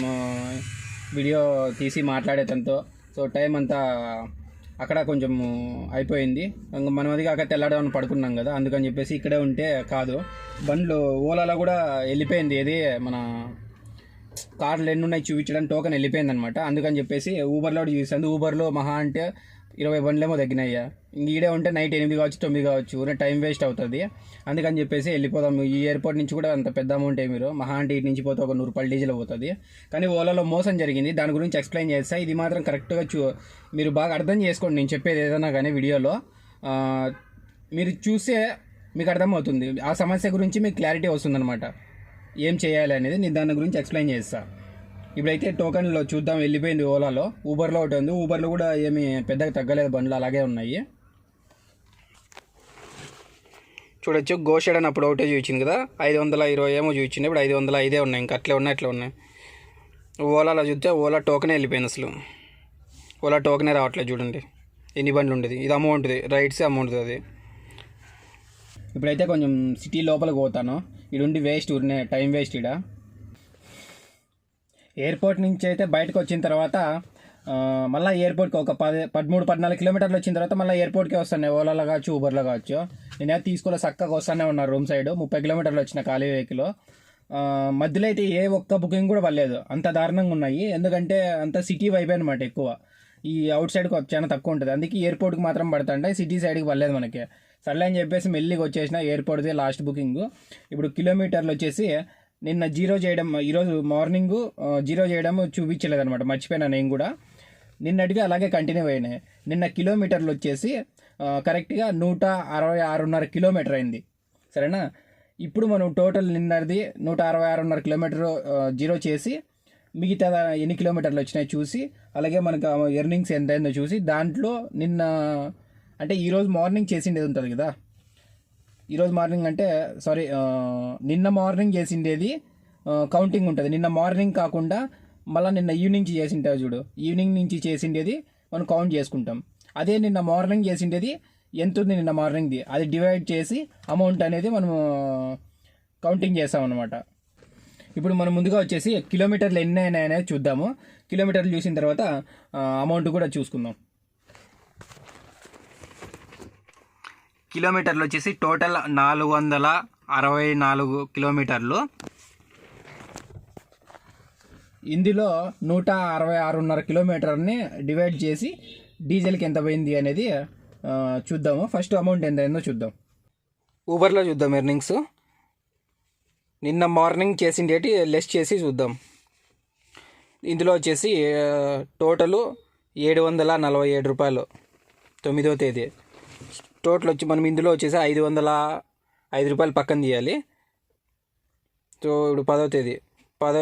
వీడియో తీసి మాట్లాడేటంతో సో టైం అంతా అక్కడ కొంచెం అయిపోయింది. మనం అది కాక తెల్లాడమని పడుకున్నాం కదా, అందుకని చెప్పేసి ఇక్కడే ఉంటే కాదు. బండ్లు ఓలాలో కూడా వెళ్ళిపోయింది. ఏది మన కార్లు ఎన్ని ఉన్నాయి చూపించడానికి టోకెన్ వెళ్ళిపోయింది అనమాట. అందుకని చెప్పేసి ఊబర్లో కూడా చూపిస్తుంది. ఊబర్లో మహా అంటే 20 బండ్లేమో తగ్గినాయ్యా. ఈడే ఉంటే నైట్ 8 కావచ్చు 9 కావచ్చు, టైం వేస్ట్ అవుతుంది. అందుకని చెప్పేసి వెళ్ళిపోదాం. ఈ ఎయిర్పోర్ట్ నుంచి కూడా అంత పెద్ద అమౌంట్ మీరు మహా అంటే ఇటు నుంచి పోతే ఒక 100 రూపాయలు డీజిల్ పోతుంది. కానీ ఓలాలో మోసం జరిగింది, దాని గురించి ఎక్స్ప్లెయిన్ చేస్తా. ఇది మాత్రం కరెక్ట్గా మీరు బాగా అర్థం చేసుకోండి. నేను చెప్పేది ఏదైనా కానీ వీడియోలో మీరు చూస్తే మీకు అర్థమవుతుంది. ఆ సమస్య గురించి మీకు క్లారిటీ వస్తుందన్నమాట. ఏం చేయాలి అనేది నేను దాని గురించి ఎక్స్ప్లెయిన్ చేస్తా. ఇప్పుడైతే టోకన్లో చూద్దాం. వెళ్ళిపోయింది ఓలాలో. ఊబర్లో ఒకటి ఉంది. ఊబర్లో కూడా ఏమి పెద్దగా తగ్గలేదు, బండ్లు అలాగే ఉన్నాయి. చూడొచ్చు గోషెడన్ అప్పుడు ఒకటే చూపించింది కదా, 520 ఏమో చూపించింది. ఇప్పుడు 505 ఉన్నాయి. ఇంకా అట్లే ఉన్నాయి. ఓలాలో చూస్తే ఓలా టోకనే వెళ్ళిపోయింది. అసలు ఓలా టోకనే రావట్లేదు. చూడండి ఎన్ని బండ్లు ఉండేది. ఇది అమౌంట్ది, రైడ్స్ అమౌంట్ది అది. ఇప్పుడైతే కొంచెం సిటీ లోపలికి పోతాను. ఇడుండి వేస్ట్, టైం వేస్ట్. ఇక్కడ ఎయిర్పోర్ట్ నుంచి అయితే బయటకు వచ్చిన తర్వాత మళ్ళీ ఎయిర్పోర్ట్కి ఒక 13-14 కిలోమీటర్లు వచ్చిన తర్వాత మళ్ళీ ఎయిర్పోర్ట్కి వస్తాను. ఓలాలో కావచ్చు, ఊబర్లో కావచ్చు. నేనే తీసుకోలే, చక్కగా వస్తానే ఉన్నారు. రూమ్ సైడ్ 30 కిలోమీటర్లు వచ్చిన ఖాళీ వెహికల్. మధ్యలో అయితే ఏ ఒక్క బుకింగ్ కూడా పడలేదు. అంత దారుణంగా ఉన్నాయి. ఎందుకంటే అంత సిటీ వైపు అనమాట ఎక్కువ. ఈ అవుట్ సైడ్కి చాలా తక్కువ ఉంటుంది. అందుకే ఎయిర్పోర్ట్కి మాత్రం పడుతుంటాయి, సిటీ సైడ్కి పడలేదు మనకి. సర్లే అని చెప్పేసి మెల్లిగా వచ్చేసిన. ఎయిర్పోర్ట్దే లాస్ట్ బుకింగ్. ఇప్పుడు కిలోమీటర్లు వచ్చేసి నిన్న జీరో చేయడం, ఈరోజు మార్నింగ్ జీరో చేయడం చూపించలేదు అనమాట. మర్చిపోయినా నేను కూడా. నిన్నటివి అలాగే కంటిన్యూ అయినాయి. నిన్న కిలోమీటర్లు వచ్చేసి కరెక్ట్గా 166.5 కిలోమీటర్ అయింది. సరేనా. ఇప్పుడు మనం టోటల్ నిన్నది 166.5 కిలోమీటర్ జీరో చేసి మిగతా ఎన్ని కిలోమీటర్లు వచ్చినాయి చూసి, అలాగే మనకు ఎర్నింగ్స్ ఎంత అయిందో చూసి, దాంట్లో నిన్న అంటే ఈరోజు మార్నింగ్ చేసిండేది ఉంటుంది కదా. ఈరోజు మార్నింగ్ అంటే సారీ, నిన్న మార్నింగ్ చేసిండేది కౌంటింగ్ ఉంటుంది. నిన్న మార్నింగ్ కాకుండా మళ్ళీ నిన్న ఈవినింగ్ చేసింటే చూడు, ఈవినింగ్ నుంచి చేసిండేది మనం కౌంట్ చేసుకుంటాం. అదే నిన్న మార్నింగ్ చేసిండేది ఎంత ఉంది నిన్న మార్నింగ్ది, అది డివైడ్ చేసి అమౌంట్ అనేది మనం కౌంటింగ్ చేస్తాం అన్నమాట. ఇప్పుడు మనం ముందుగా వచ్చేసి కిలోమీటర్లు ఎన్ని అయినాయనేది చూద్దాము. కిలోమీటర్లు చూసిన తర్వాత అమౌంట్ కూడా చూసుకుందాం. కిలోమీటర్లు వచ్చేసి టోటల్ 464 కిలోమీటర్లు. ఇందులో 166.5 కిలోమీటర్ని డివైడ్ చేసి డీజిల్కి ఎంత పోయింది అనేది చూద్దాము. ఫస్ట్ అమౌంట్ ఎంత అయిందో చూద్దాం. ఊబర్లో చూద్దాం ఎర్నింగ్స్. నిన్న మార్నింగ్ చేసిండేటి లెస్ చేసి చూద్దాం. ఇందులో వచ్చేసి టోటలు 747 రూపాయలు 9వ తేదీ. టోటల్ వచ్చి మనం ఇందులో వచ్చేసి 505 రూపాయలు పక్కన తీయాలి. సో ఇప్పుడు 10వ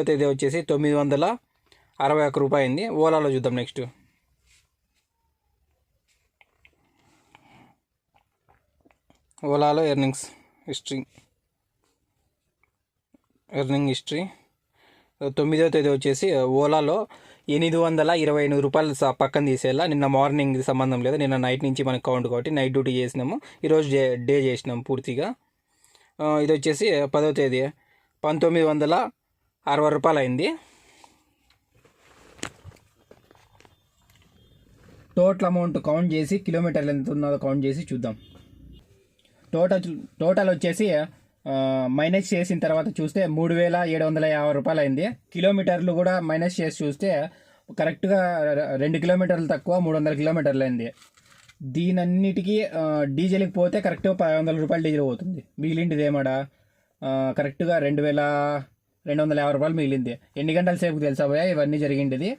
తేదీ వచ్చేసి 961 రూపాయి అయింది. ఓలాలో చూద్దాం నెక్స్ట్. ఓలాలో ఎర్నింగ్ హిస్టరీ 9వ తేదీ వచ్చేసి ఓలాలో 828 రూపాయలు పక్కన తీసేలా. నిన్న మార్నింగ్ సంబంధం లేదు, నిన్న నైట్ నుంచి మనకు కౌంట్ కాబట్టి నైట్ డ్యూటీ చేసినాము, ఈరోజు డే చేసినాము పూర్తిగా. ఇది వచ్చేసి 10వ తేదీ 1960 రూపాయలు అయింది. టోటల్ అమౌంట్ కౌంట్ చేసి కిలోమీటర్లు ఎంత ఉన్నదో కౌంట్ చేసి చూద్దాం. టోటల్ వచ్చేసి మైనస్ చేసిన తర్వాత చూస్తే 3750 రూపాయలు అయింది. కిలోమీటర్లు కూడా మైనస్ చేసి చూస్తే కరెక్ట్గా 2 కిలోమీటర్లు తక్కువ 300 కిలోమీటర్లు అయింది. దీనన్నిటికీ డీజిల్కి పోతే కరెక్ట్గా 500 రూపాయలు డీజిల్ పోతుంది. మిగిలింటిది ఏమాడా కరెక్ట్గా 2250 రూపాయలు మిగిలింది. ఎన్ని గంటల సేపు తెలుసా పోయా ఇవన్నీ జరిగింది?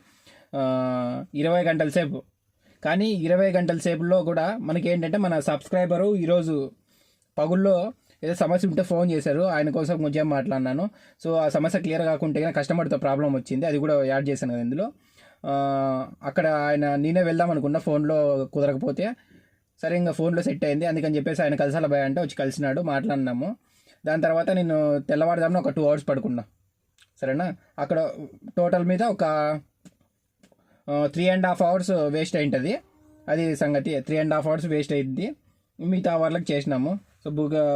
20 గంటల సేపు. కానీ 20 గంటల సేపులో కూడా మనకి ఏంటంటే మన సబ్స్క్రైబరు ఈరోజు పగుల్లో ఏదో సమస్య ఉంటే ఫోన్ చేశారు, ఆయన కోసం కొంచెం మాట్లాడినాను. సో ఆ సమస్య క్లియర్ కాకుంటే కస్టమర్తో ప్రాబ్లం వచ్చింది, అది కూడా యాడ్ చేశాను కదా ఇందులో. అక్కడ నేనే వెళ్దాం అనుకున్నా, ఫోన్లో కుదరకపోతే సరే ఇంకా ఫోన్లో సెట్ అయింది. అందుకని చెప్పేసి ఆయన కలిసాల భయ అంటే వచ్చి కలిసినాడు, మాట్లాడినాము. దాని తర్వాత నేను తెల్లవారుదామున ఒక 2 hours పడుకున్నా, సరేనా. అక్కడ టోటల్ మీద ఒక 3.5 hours వేస్ట్ అయింటుంది. అది సంగతి, 3.5 hours వేస్ట్ అయింది. మిగతా అవర్లకు చేసినాము. సో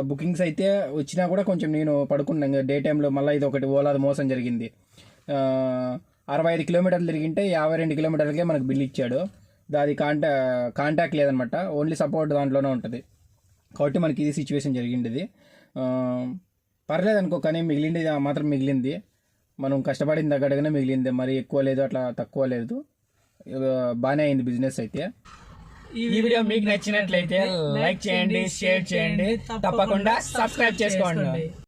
బుకింగ్స్ అయితే వచ్చినా కూడా కొంచెం నేను పడుకున్నాను డే టైంలో. మళ్ళీ ఇది ఒకటి ఓలాది మోసం జరిగింది. 65 కిలోమీటర్లు తిరిగింటే 52 కిలోమీటర్లకే మనకు బిల్ ఇచ్చాడు. అది కాంటాక్ట్ లేదనమాట, ఓన్లీ సపోర్ట్ దాంట్లోనే ఉంటుంది. కాబట్టి మనకి ఇది సిచ్యువేషన్ జరిగింది. పర్లేదు అనుకో, కానీ మిగిలింది మాత్రం మిగిలింది. మనం కష్టపడిన తగ్గట్టుగానే మిగిలింది, మరి ఎక్కువ లేదు అట్లా తక్కువ లేదు. బాగానే అయింది బిజినెస్ అయితే. ఈ వీడియో మీకు నచ్చినట్లయితే లైక్ చేయండి, షేర్ చేయండి, తప్పకుండా సబ్స్క్రైబ్ చేసుకోండి.